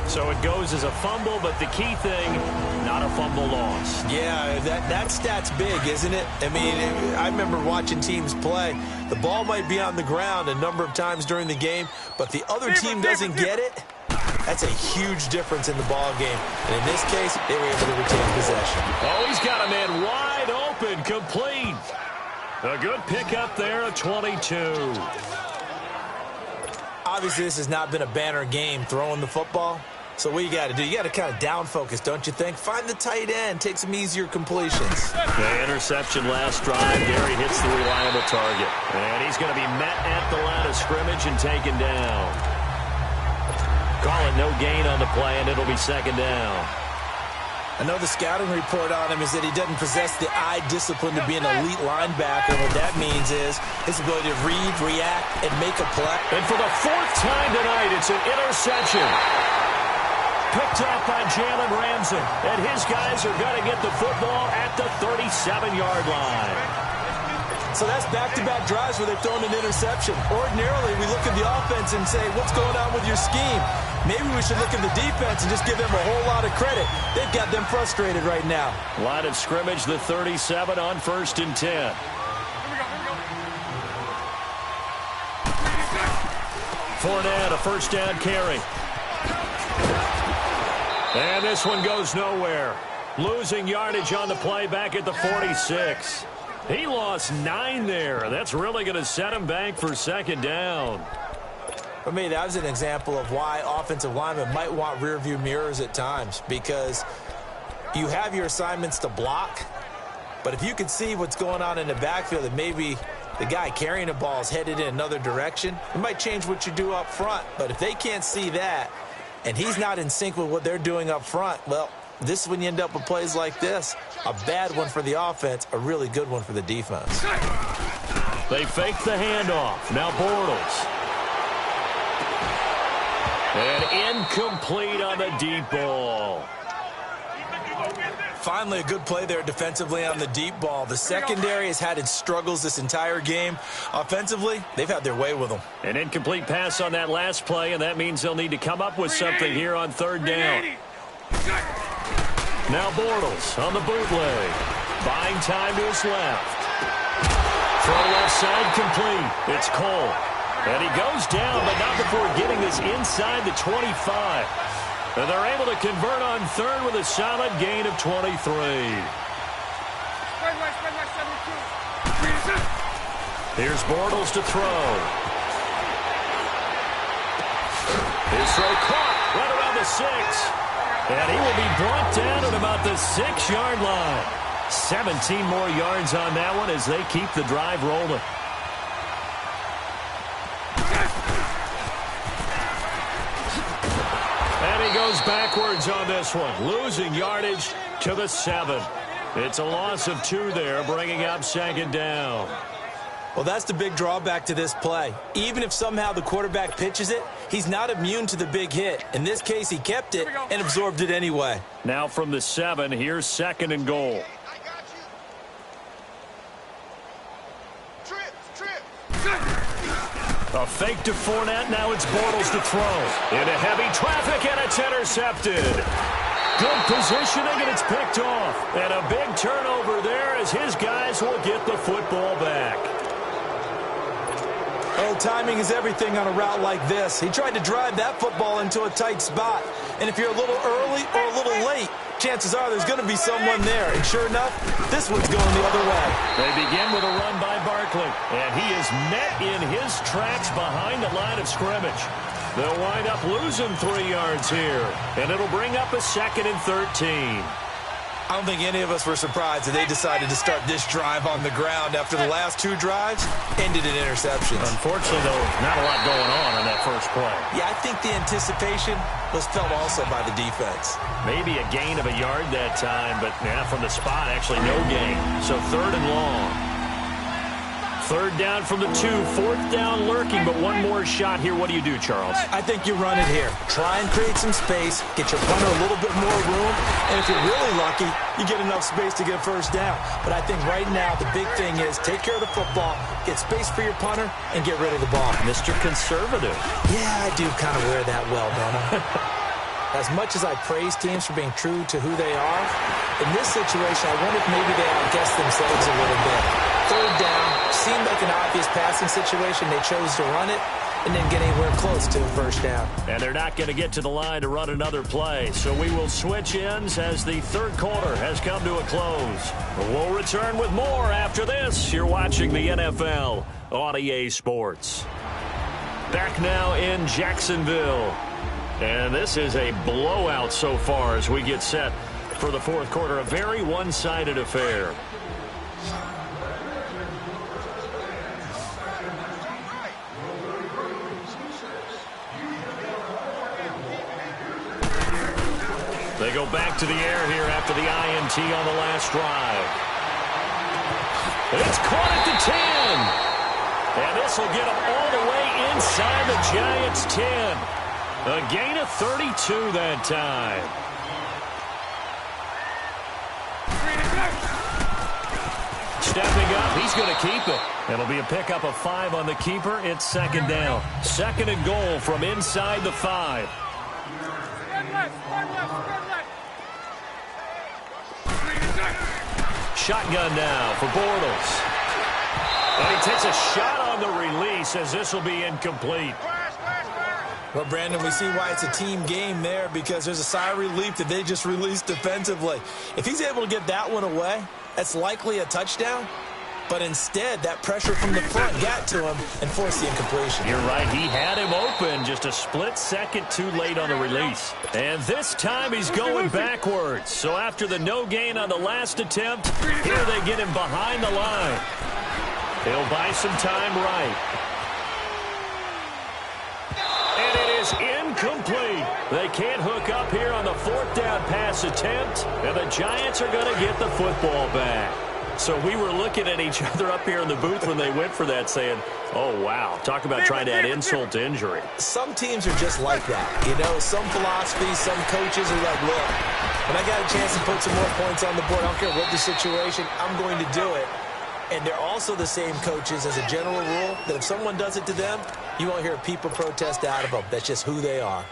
So it goes as a fumble, but the key thing, not a fumble loss. Yeah, that stat's big, isn't it? I mean, I remember watching teams play. The ball might be on the ground a number of times during the game, but the other team doesn't get it. That's a huge difference in the ball game. And in this case, they were able to retain possession. Oh, he's got a man wide open, complete. A good pickup there at 22. Obviously, this has not been a banner game throwing the football. So what you got to do, you got to kind of down focus, don't you think? Find the tight end, take some easier completions. The interception last drive. There he hits the reliable target. And he's going to be met at the line of scrimmage and taken down. Call it no gain on the play, and it'll be 2nd down. I know the scouting report on him is that he doesn't possess the eye discipline to be an elite linebacker. What that means is his ability to read, react, and make a play. And for the 4th time tonight, it's an interception. Picked up by Jalen Ramsey. And his guys are going to get the football at the 37-yard line. So that's back-to-back drives where they've thrown an interception. Ordinarily, we look at the offense and say, what's going on with your scheme? Maybe we should look at the defense and just give them a whole lot of credit. They've got them frustrated right now. Line of scrimmage, the 37 on 1st and 10. Fournette, a 1st down carry. And this one goes nowhere. Losing yardage on the play back at the 46. He lost 9 there. That's really going to set him back for 2nd down. For me, that was an example of why offensive linemen might want rearview mirrors at times, because you have your assignments to block, but if you can see what's going on in the backfield and maybe the guy carrying the ball is headed in another direction, it might change what you do up front. But if they can't see that and he's not in sync with what they're doing up front, well, this is when you end up with plays like this. A bad one for the offense, a really good one for the defense. They fake the handoff. Now Bortles. And incomplete on the deep ball. Finally, a good play there defensively on the deep ball. The secondary has had its struggles this entire game. Offensively, they've had their way with them. An incomplete pass on that last play, and that means they'll need to come up with something here on 3rd down. Now Bortles on the bootleg. Buying time to his left. Throw left side complete. It's Cole. And he goes down, but not before getting this inside the 25. And they're able to convert on 3rd with a solid gain of 23. Here's Bortles to throw. His throw caught right around the 6. And he will be brought down at about the 6-yard line. 17 more yards on that one as they keep the drive rolling. And he goes backwards on this one, losing yardage to the 7. It's a loss of 2 there, bringing up 2nd down. Well, that's the big drawback to this play. Even if somehow the quarterback pitches it, he's not immune to the big hit. In this case, he kept it and absorbed it anyway. Now from the 7, here's 2nd and goal. A fake to Fournette. Now it's Bortles to throw. Into heavy traffic, and it's intercepted. Good positioning, and it's picked off. And a big turnover there as his guys will get the football back. Oh, timing is everything on a route like this. He tried to drive that football into a tight spot. And if you're a little early or a little late, chances are there's going to be someone there. And sure enough, this one's going the other way. They begin with a run by Barkley. And he is met in his tracks behind the line of scrimmage. They'll wind up losing 3 yards here. And it'll bring up a 2nd and 13. I don't think any of us were surprised that they decided to start this drive on the ground after the last 2 drives ended in interceptions. Unfortunately, though, not a lot going on that first play. Yeah, I think the anticipation was felt also by the defense. Maybe a gain of a yard that time, but from the spot, actually no gain. So 3rd and long. 3rd down from the 2, 4th down lurking, but one more shot here. What do you do, Charles? I think you run it here. Try and create some space, get your punter a little bit more room, and if you're really lucky, you get enough space to get 1st down. But I think right now the big thing is take care of the football, get space for your punter, and get rid of the ball. Mr. Conservative. Yeah, I do kind of wear that well, don't I? As much as I praise teams for being true to who they are, in this situation, I wonder if maybe they outguessed themselves a little bit. 3rd down, seemed like an obvious passing situation. They chose to run it and didn't get anywhere close to a 1st down. And they're not going to get to the line to run another play. So we will switch ends as the 3rd quarter has come to a close. We'll return with more after this. You're watching the NFL on EA Sports. Back now in Jacksonville. And this is a blowout so far as we get set for the 4th quarter. A very one-sided affair. They go back to the air here after the INT on the last drive. It's caught at the 10. And this will get them all the way inside the Giants' 10. A gain of 32 that time. Stepping up, he's going to keep it. It'll be a pickup of 5 on the keeper. It's 2nd down. 2nd and goal from inside the 5. Shotgun now for Bortles. And he takes a shot on the release as this will be incomplete. Well, Brandon, we see why it's a team game there because there's a sigh of relief that they just released defensively. If he's able to get that one away, that's likely a touchdown. But instead, that pressure from the front got to him and forced the incompletion. You're right. He had him open just a split second too late on the release. And this time he's going backwards. So after the no gain on the last attempt, here they get him behind the line. He'll buy some time right. And it is incomplete. They can't hook up here on the 4th down pass attempt. And the Giants are going to get the football back. So we were looking at each other up here in the booth when they went for that saying, oh, wow, talk about trying to add insult to injury. Some teams are just like that. You know, some philosophies, some coaches are like, look, when I got a chance to put some more points on the board, I don't care what the situation, I'm going to do it. And they're also the same coaches as a general rule that if someone does it to them, you won't hear people protest out of them. That's just who they are.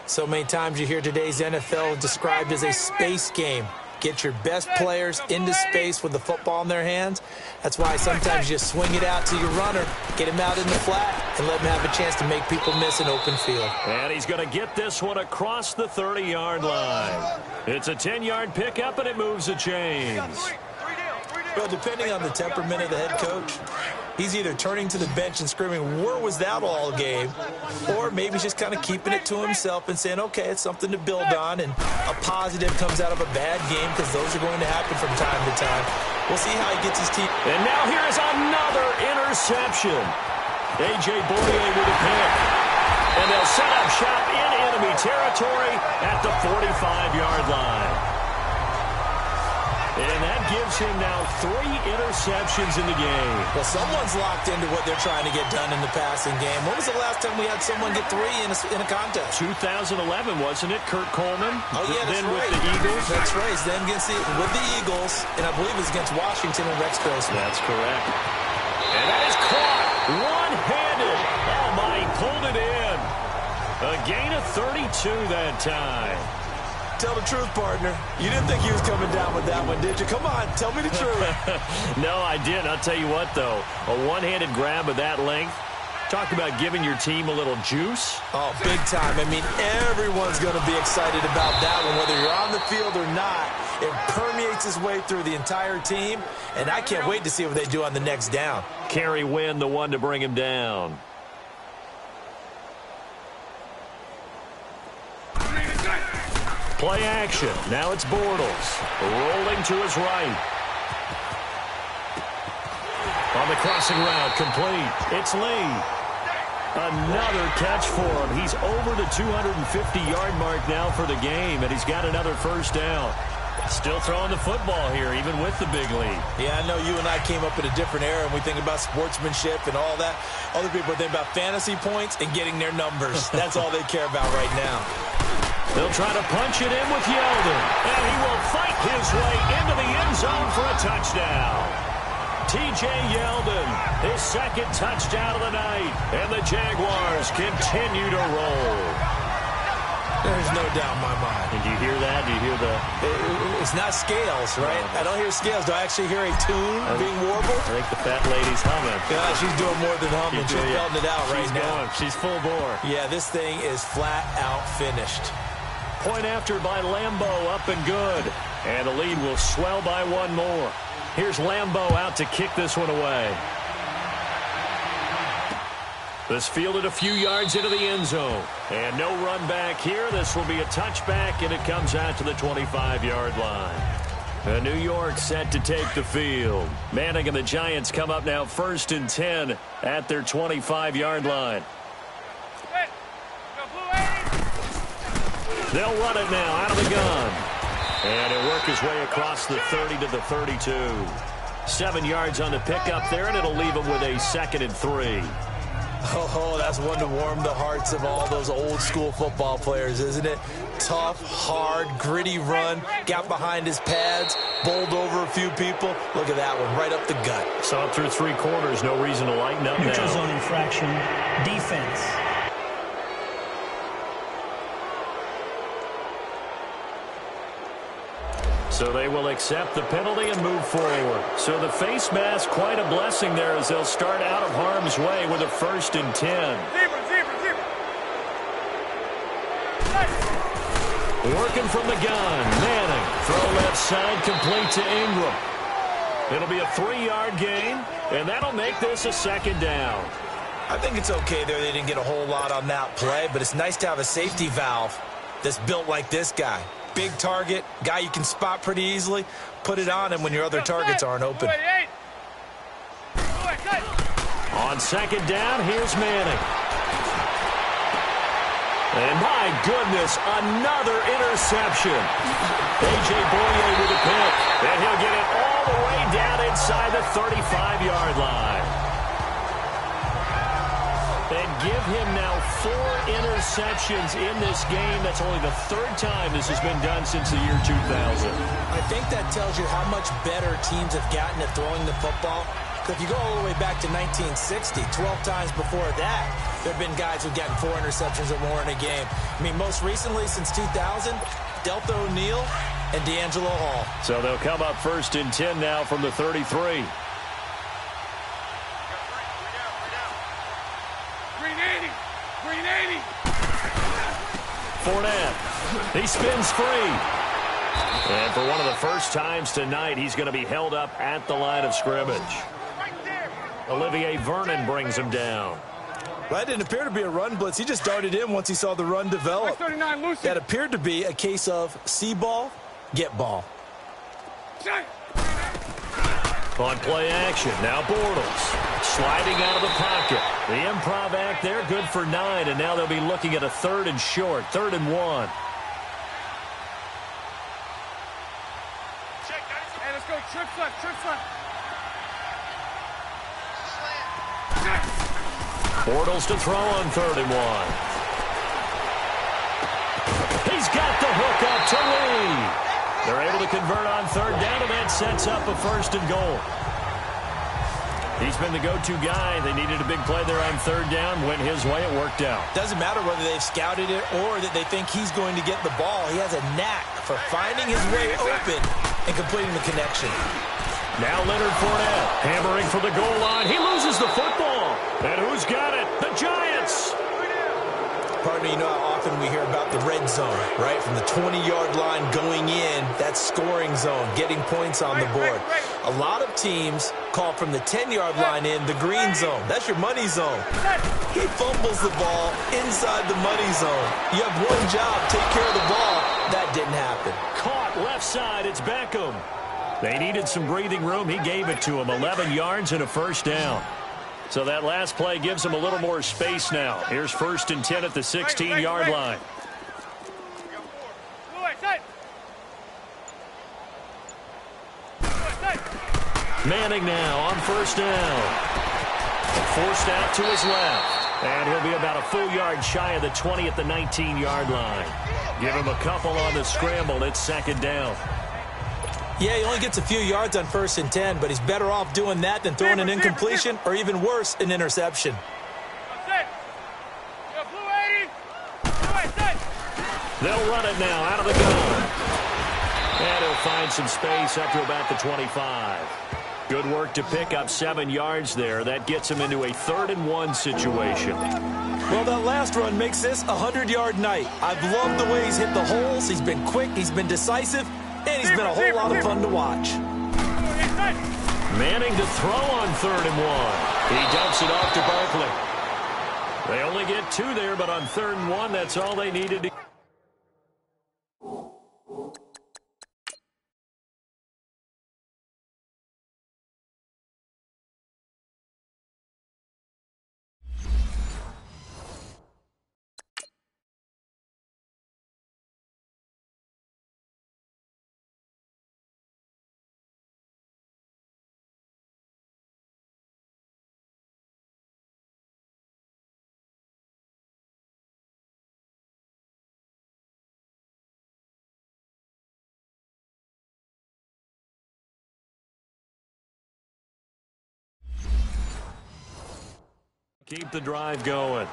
So many times you hear today's NFL described as a space game. Get your best players into space with the football in their hands. That's why sometimes you just swing it out to your runner, get him out in the flat, and let him have a chance to make people miss an open field. And he's going to get this one across the 30-yard line. It's a 10-yard pickup, and it moves the chains. Well, depending on the temperament of the head coach, he's either turning to the bench and screaming, where was that all game? Or maybe he's just kind of keeping it to himself and saying, okay, it's something to build on, and a positive comes out of a bad game because those are going to happen from time to time. We'll see how he gets his team. And now here is another interception. A.J. Boyer with a pick. And they'll set up shop in enemy territory at the 45-yard line. And that gives him now 3 interceptions in the game. Well, someone's locked into what they're trying to get done in the passing game. When was the last time we had someone get 3 in a contest? 2011, wasn't it? Kurt Coleman. Oh, yeah, that's then right. With the Eagles. That's right. Then with the Eagles, and I believe it was against Washington and Rex Grossman. That's correct. And that is caught one-handed. Oh, my, he pulled it in. A gain of 32 that time. Tell the truth, partner. You didn't think he was coming down with that one, did you? Come on, tell me the truth. No, I didn't. I'll tell you what, though. A one-handed grab of that length. Talk about giving your team a little juice. Oh, big time. I mean, everyone's going to be excited about that one, whether you're on the field or not. It permeates its way through the entire team, and I can't wait to see what they do on the next down. Kerry Wynn, the one to bring him down. Play action. Now it's Bortles. Rolling to his right. On the crossing route, complete. It's Lee. Another catch for him. He's over the 250-yard mark now for the game, and he's got another first down. Still throwing the football here, even with the big lead. Yeah, I know you and I came up in a different era, and we think about sportsmanship and all that. Other people think about fantasy points and getting their numbers. That's all they care about right now. They'll try to punch it in with Yeldon, and he will fight his way into the end zone for a touchdown. T.J. Yeldon, his second touchdown of the night, and the Jaguars continue to roll. There's no doubt in my mind. And do you hear that? Do you hear the... It's not scales, right? I don't hear scales. Do I actually hear a tune being warbled? I think the fat lady's humming. Yeah, she's doing more than humming. She's belting it out right now. She's full bore. Yeah, this thing is flat out finished. Point after by Lambo, up and good. And the lead will swell by one more. Here's Lambo out to kick this one away. This fielded a few yards into the end zone. And no run back here. This will be a touchback, and it comes out to the 25-yard line. New York set to take the field. Manning and the Giants come up now 1st and 10 at their 25-yard line. They'll run it now out of the gun. And he'll work his way across the 30 to the 32. 7 yards on the pickup there, and it'll leave him with a 2nd and 3. Oh, that's one to warm the hearts of all those old-school football players, isn't it? Tough, hard, gritty run, got behind his pads, bowled over a few people. Look at that one, right up the gut. Saw it through 3 quarters, no reason to lighten up now. Neutral zone infraction, defense. So they will accept the penalty and move forward. So the face mask, quite a blessing there as they'll start out of harm's way with a 1st and 10. Working from the gun. Manning. Throw left side, complete to Ingram. It'll be a 3-yard gain, and that'll make this a 2nd down. I think it's okay there. They didn't get a whole lot on that play, but it's nice to have a safety valve that's built like this guy. Big target, guy you can spot pretty easily. Put it on him when your other targets aren't open. On 2nd down, here's Manning. And my goodness, another interception. A.J. Boye with a pick. And he'll get it all the way down inside the 35-yard line. And give him now 4 interceptions in this game. That's only the 3rd time this has been done since the year 2000. I think that tells you how much better teams have gotten at throwing the football. If you go all the way back to 1960, 12 times before that, there have been guys who've gotten 4 interceptions or more in a game. I mean, most recently, since 2000, Delta O'Neal and D'Angelo Hall. So they'll come up 1st and 10 now from the 33. Fournette. He spins free. And for one of the first times tonight, he's going to be held up at the line of scrimmage. Olivier Vernon brings him down. Well, that didn't appear to be a run blitz. He just darted in once he saw the run develop. That appeared to be a case of see ball, get ball. On play action, now Bortles. Sliding out of the pocket. The improv act there, good for 9, and now they'll be looking at a 3rd and short, 3rd and 1. Hey, let's go. Trip left. Bortles to throw on 3rd and 1. He's got the hook up to Lee. They're able to convert on 3rd down, and that sets up a 1st and goal. He's been the go-to guy. They needed a big play there on 3rd down. Went his way. It worked out. Doesn't matter whether they've scouted it or that they think he's going to get the ball. He has a knack for finding his way open and completing the connection. Now Leonard Fournette hammering for the goal line. He loses the football. And who's got it? The Giants. Partner, you know how often we hear about the red zone, right? From the 20-yard line going in, that's scoring zone, getting points on the board. A lot of teams call from the 10-yard line in the green zone. That's your money zone. He fumbles the ball inside the money zone. You have one job, take care of the ball. that didn't happen. Caught left side. It's Beckham. They needed some breathing room. He gave it to him. 11 yards and a first down. So that last play gives him a little more space now. Here's 1st and 10 at the 16-yard line. Manning now on 1st down. Forced out to his left. And he'll be about a full yard shy of the 20 at the 19-yard line. Give him a couple on the scramble. It's 2nd down. Yeah, he only gets a few yards on 1st and 10, but he's better off doing that than throwing an incompletion or even worse, an interception. They'll run it now out of the gun. And he'll find some space up to about the 25. Good work to pick up 7 yards there. That gets him into a 3rd and 1 situation. Well, that last run makes this a 100-yard night. I've loved the way he's hit the holes. He's been quick, he's been decisive, and he's been a whole lot of fun to watch. Manning to throw on 3rd and 1. He dumps it off to Barkley. They only get 2 there, but on 3rd and 1, that's all they needed to. Keep the drive going.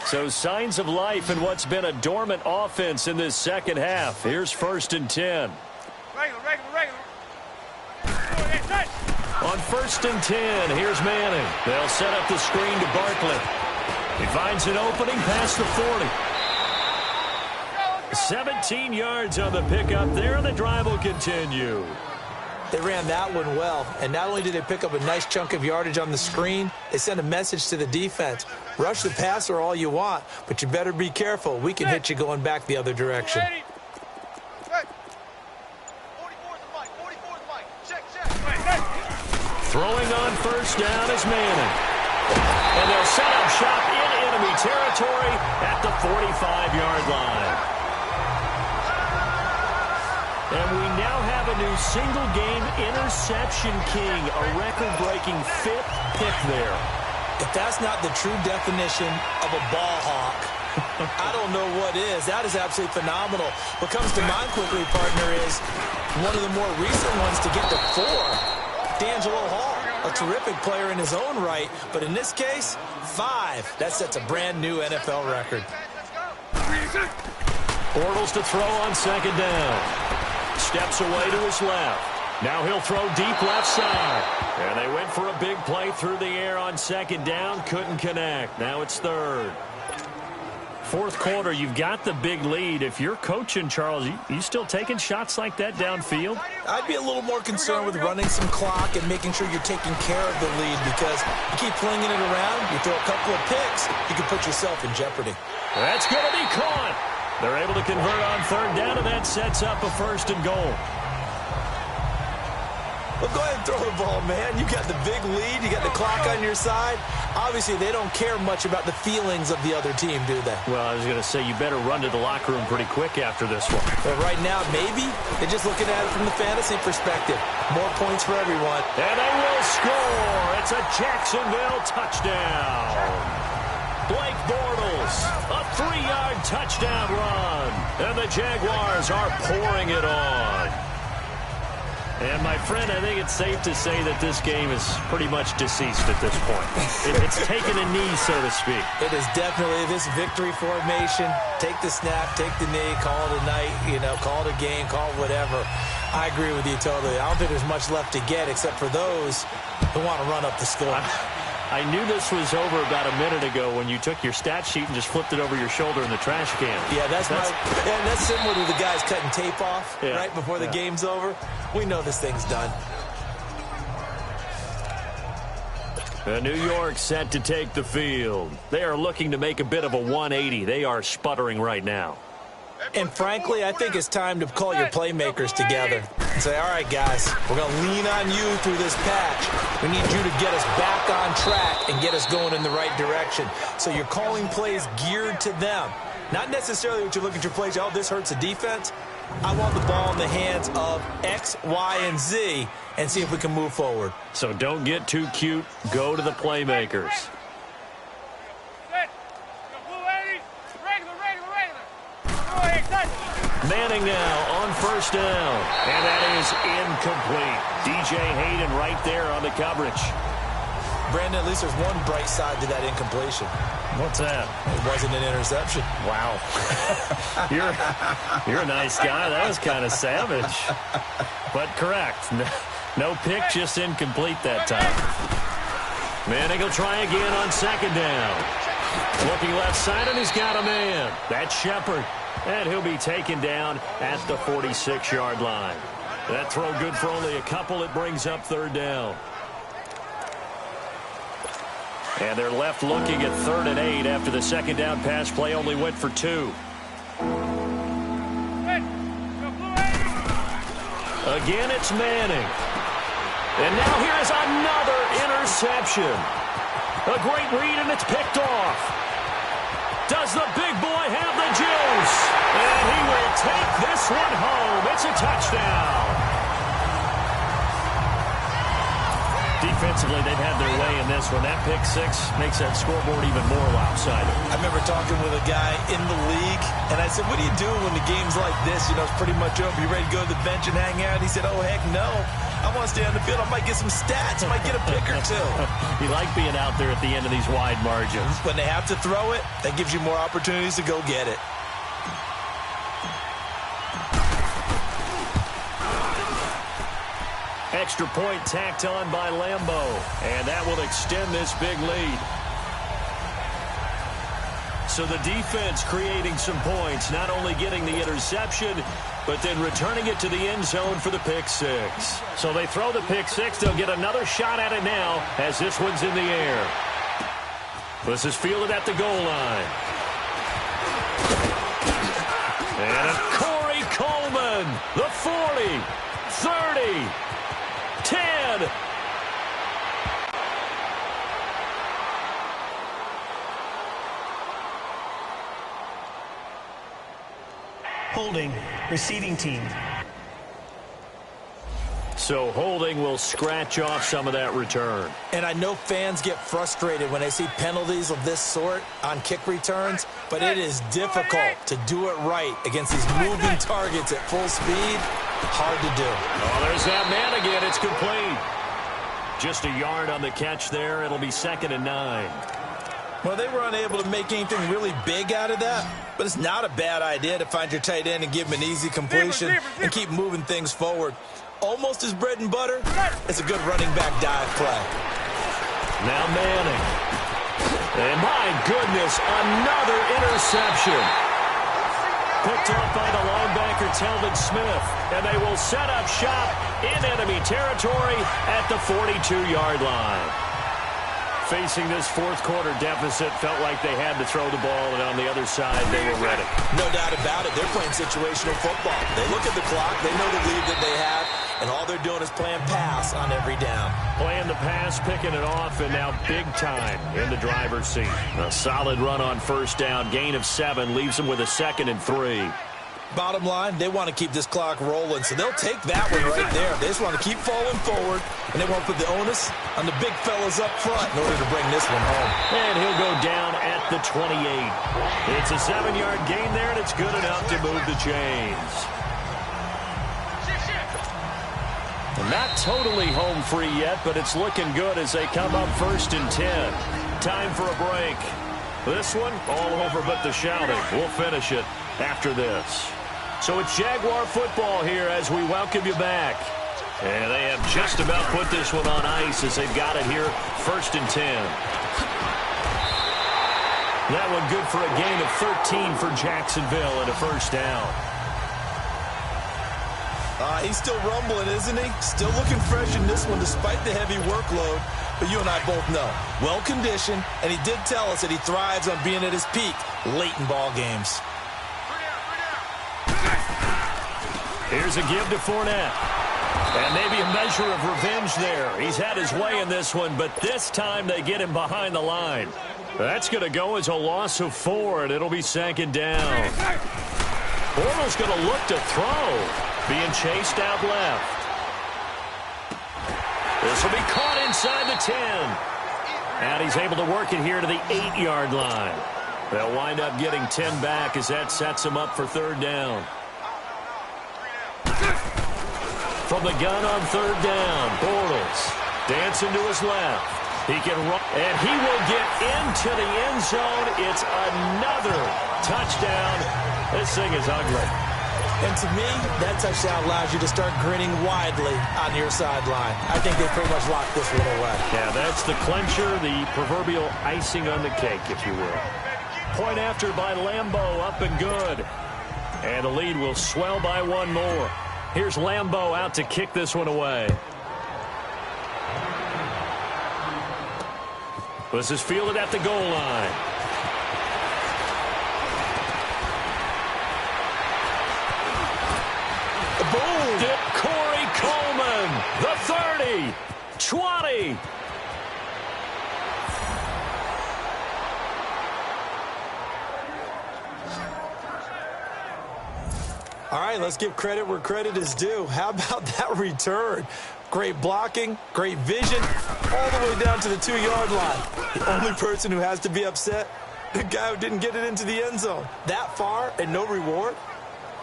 So signs of life in what's been a dormant offense in this second half. Here's 1st and 10. On 1st and 10, here's Manning. They'll set up the screen to Barkley. He finds an opening past the 40. 17 yards on the pickup there, and the drive will continue. They ran that one well, and not only did they pick up a nice chunk of yardage on the screen, they sent a message to the defense. Rush the passer all you want, but you better be careful. We can hit you going back the other direction. Throwing on 1st down is Manning. And they'll set up shop in enemy territory at the 45-yard line. And we now have a new single-game interception king, a record-breaking 5th pick there. If that's not the true definition of a ball hawk, I don't know what is. That is absolutely phenomenal. What comes to mind quickly, partner, is one of the more recent ones to get to 4. D'Angelo Hall, a terrific player in his own right, but in this case, 5. That sets a brand-new NFL record. Bortles to throw on 2nd down. Steps away to his left. Now he'll throw deep left side. And they went for a big play through the air on 2nd down. Couldn't connect. Now it's 3rd. 4th quarter, you've got the big lead. If you're coaching, Charles, you still taking shots like that downfield? I'd be a little more concerned with running some clock and making sure you're taking care of the lead, because you keep flinging it around, you throw a couple of picks, you can put yourself in jeopardy. That's going to be caught. They're able to convert on 3rd down, and that sets up a 1st and goal. Well, go ahead and throw the ball, man. You got the big lead. You got the clock on your side. Obviously, they don't care much about the feelings of the other team, do they? Well, I was going to say, you better run to the locker room pretty quick after this one. Well, right now, maybe. They're just looking at it from the fantasy perspective. More points for everyone. And they will score. It's a Jacksonville touchdown. Blake Bortles, a 3-yard touchdown run. And the Jaguars are pouring it on. And, my friend, I think it's safe to say that this game is pretty much deceased at this point. It's taken a knee, so to speak. It is definitely this victory formation. Take the snap, take the knee, call it a night, call it a game, call it whatever. I agree with you totally. I don't think there's much left to get except for those who want to run up the score. I knew this was over about a minute ago when you took your stat sheet and just flipped it over your shoulder in the trash can. Yeah, that's similar to the guys cutting tape off right before the game's over. We know this thing's done. New York set to take the field. They are looking to make a bit of a 180. They are sputtering right now. And frankly, I think it's time to call your playmakers together and say, all right, guys, we're going to lean on you through this patch. We need you to get us back on track and get us going in the right direction. So you're calling plays geared to them. Not necessarily what you look at your plays, oh, this hurts the defense. I want the ball in the hands of X, Y, and Z and see if we can move forward. So don't get too cute. Go to the playmakers. Manning now on first down. And that is incomplete. DJ Hayden right there on the coverage. Brandon, at least there's one bright side to that incompletion. What's that? It wasn't an interception. Wow. You're a nice guy. That was kind of savage. But correct. No pick, just incomplete that time. Manning will try again on second down. Looking left side, and he's got a man. That's Shepard. And he'll be taken down at the 46-yard line. That throw good for only a couple. It brings up third down. And they're left looking at 3rd and 8 after the second down pass play only went for 2. Again, it's Manning. And now here is another interception. A great read, and it's picked off. Does the big boy have the juice? And he will take this one home. It's a touchdown. Defensively, they've had their way in this one. That pick six makes that scoreboard even more lopsided. I remember talking with a guy in the league, and I said, what do you do when the game's like this? You know, it's pretty much over. You ready to go to the bench and hang out? He said, oh, heck no. I want to stay on the field. I might get some stats. I might get a pick or two. You like being out there at the end of these wide margins. When they have to throw it, that gives you more opportunities to go get it. Extra point tacked on by Lambeau, and that will extend this big lead. So the defense creating some points, not only getting the interception, but then returning it to the end zone for the pick six. So they throw the pick six. They'll get another shot at it now as this one's in the air. This is fielded at the goal line. And a Corey Coleman, the 40, 30, 10. Holding, receiving team. So holding will scratch off some of that return. And I know fans get frustrated when they see penalties of this sort on kick returns, but it is difficult to do it right against these moving targets at full speed. Hard to do. Oh, there's that man again. It's complete. Just a yard on the catch there. It'll be 2nd and 9. Well, they were unable to make anything really big out of that, but it's not a bad idea to find your tight end and give him an easy completion and keep moving things forward. Almost his bread and butter. It's a good running back dive play. Now Manning. And my goodness, another interception. Picked off by the linebacker, Telvin Smith. And they will set up shop in enemy territory at the 42-yard line. Facing this fourth-quarter deficit, felt like they had to throw the ball, and on the other side, they were ready. No doubt about it. They're playing situational football. They look at the clock. They know the lead that they have, and all they're doing is playing pass on every down. Playing the pass, picking it off, and now big time in the driver's seat. A solid run on first down, gain of 7, leaves them with a 2nd and 3. Bottom line, they want to keep this clock rolling, so they'll take that one right there. They just want to keep falling forward, and they want to put the onus on the big fellas up front in order to bring this one home. And he'll go down at the 28. It's a 7-yard gain there, and it's good enough to move the chains. Not totally home free yet, but it's looking good as they come up 1st and 10. Time for a break. This one, all over but the shouting. We'll finish it after this. So it's Jaguar football here as we welcome you back. And they have just about put this one on ice as they've got it here, 1st and 10. That one good for a gain of 13 for Jacksonville and a first down. He's still rumbling, isn't he? Still looking fresh in this one despite the heavy workload. But you and I both know, well-conditioned, and he did tell us that he thrives on being at his peak late in ball games. Here's a give to Fournette. And maybe a measure of revenge there. He's had his way in this one, but this time they get him behind the line. That's going to go as a loss of 4, and it'll be 2nd down. Bortles going to look to throw. Being chased out left. This will be caught inside the 10. And he's able to work it here to the 8-yard line. They'll wind up getting 10 back as that sets them up for 3rd down. From the gun on 3rd down, Bortles dancing to his left. He can run, and he will get into the end zone. It's another touchdown. This thing is ugly. And to me, that touchdown allows you to start grinning widely on your sideline. I think they pretty much locked this one away. Yeah, that's the clincher, the proverbial icing on the cake, if you will. Point after by Lambeau, up and good. And the lead will swell by 1 more. Here's Lambeau out to kick this one away. This is fielded at the goal line. Boom! Corey Coleman, the 30, 20. All right, let's give credit where credit is due. How about that return? Great blocking, great vision, all the way down to the 2-yard line. The only person who has to be upset, the guy who didn't get it into the end zone. That far and no reward?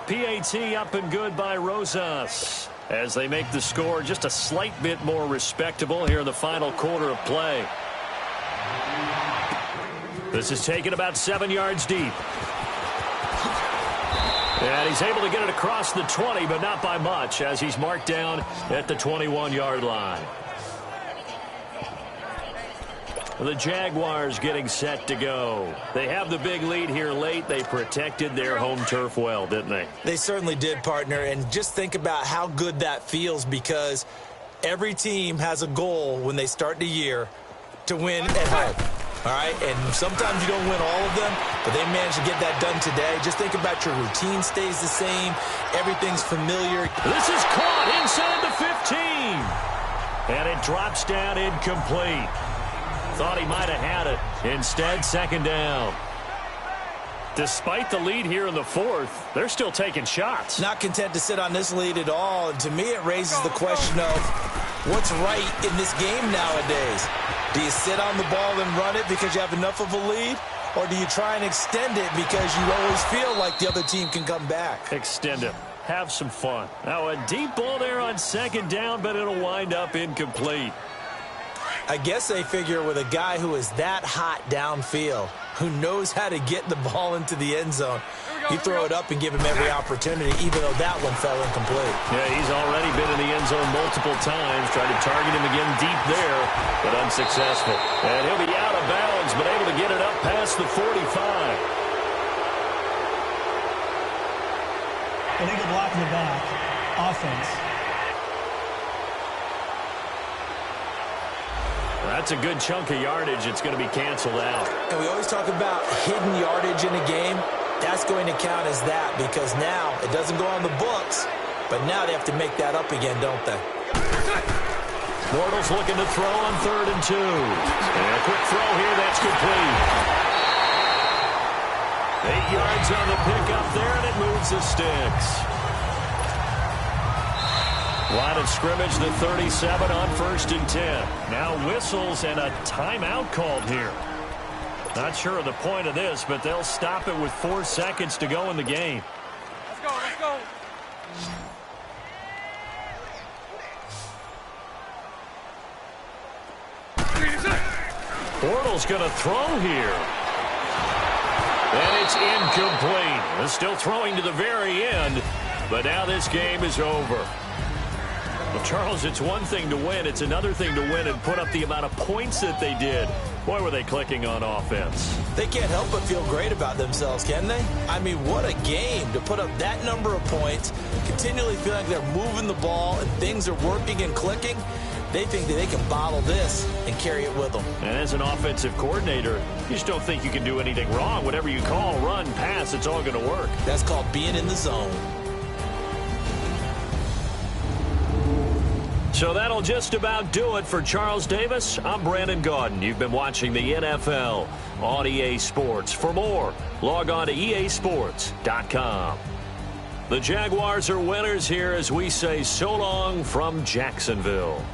PAT up and good by Rosas as they make the score just a slight bit more respectable here in the final quarter of play. This is taken about 7 yards deep. And he's able to get it across the 20, but not by much, as he's marked down at the 21-yard line. The Jaguars getting set to go. They have the big lead here late. They protected their home turf well, didn't they? They certainly did, partner. And just think about how good that feels, because every team has a goal when they start the year to win at home. All right, and sometimes you don't win all of them, but they managed to get that done today. Just think about your routine stays the same. Everything's familiar. This is caught inside the 15. And it drops down incomplete. Thought he might have had it. Instead, 2nd down. Despite the lead here in the 4th, they're still taking shots. Not content to sit on this lead at all. And to me, it raises the question of what's right in this game nowadays. Do you sit on the ball and run it because you have enough of a lead? Or do you try and extend it because you always feel like the other team can come back? Extend it. Have some fun. Now, a deep ball there on 2nd down, but it'll wind up incomplete. I guess they figure with a guy who is that hot downfield, who knows how to get the ball into the end zone, you throw it up and give him every opportunity, even though that one fell incomplete. Yeah, he's already been in the end zone multiple times, tried to target him again deep there, but unsuccessful. And he'll be out of bounds, but able to get it up past the 45. Illegal block in the back. Offense. That's a good chunk of yardage. It's going to be canceled out. And we always talk about hidden yardage in a game. That's going to count as that, because now it doesn't go on the books, but now they have to make that up again, don't they? Bortles looking to throw on 3rd and 2. And a quick throw here, that's complete. 8 yards on the pickup there, and it moves the sticks. Line of scrimmage, the 37 on 1st and 10. Now whistles and a timeout called here. Not sure of the point of this, but they'll stop it with 4 seconds to go in the game. Let's go, let's go. Bortles going to throw here. And it's incomplete. They're still throwing to the very end, but now this game is over. Well, Charles, it's one thing to win. It's another thing to win and put up the amount of points that they did. Boy, were they clicking on offense. They can't help but feel great about themselves, can they? I mean, what a game to put up that number of points, continually feeling like they're moving the ball and things are working and clicking. They think that they can bottle this and carry it with them. And as an offensive coordinator, you just don't think you can do anything wrong. Whatever you call, run, pass, it's all going to work. That's called being in the zone. So that'll just about do it for Charles Davis. I'm Brandon Gaudin. You've been watching the NFL on EA Sports. For more, log on to easports.com. The Jaguars are winners here as we say so long from Jacksonville.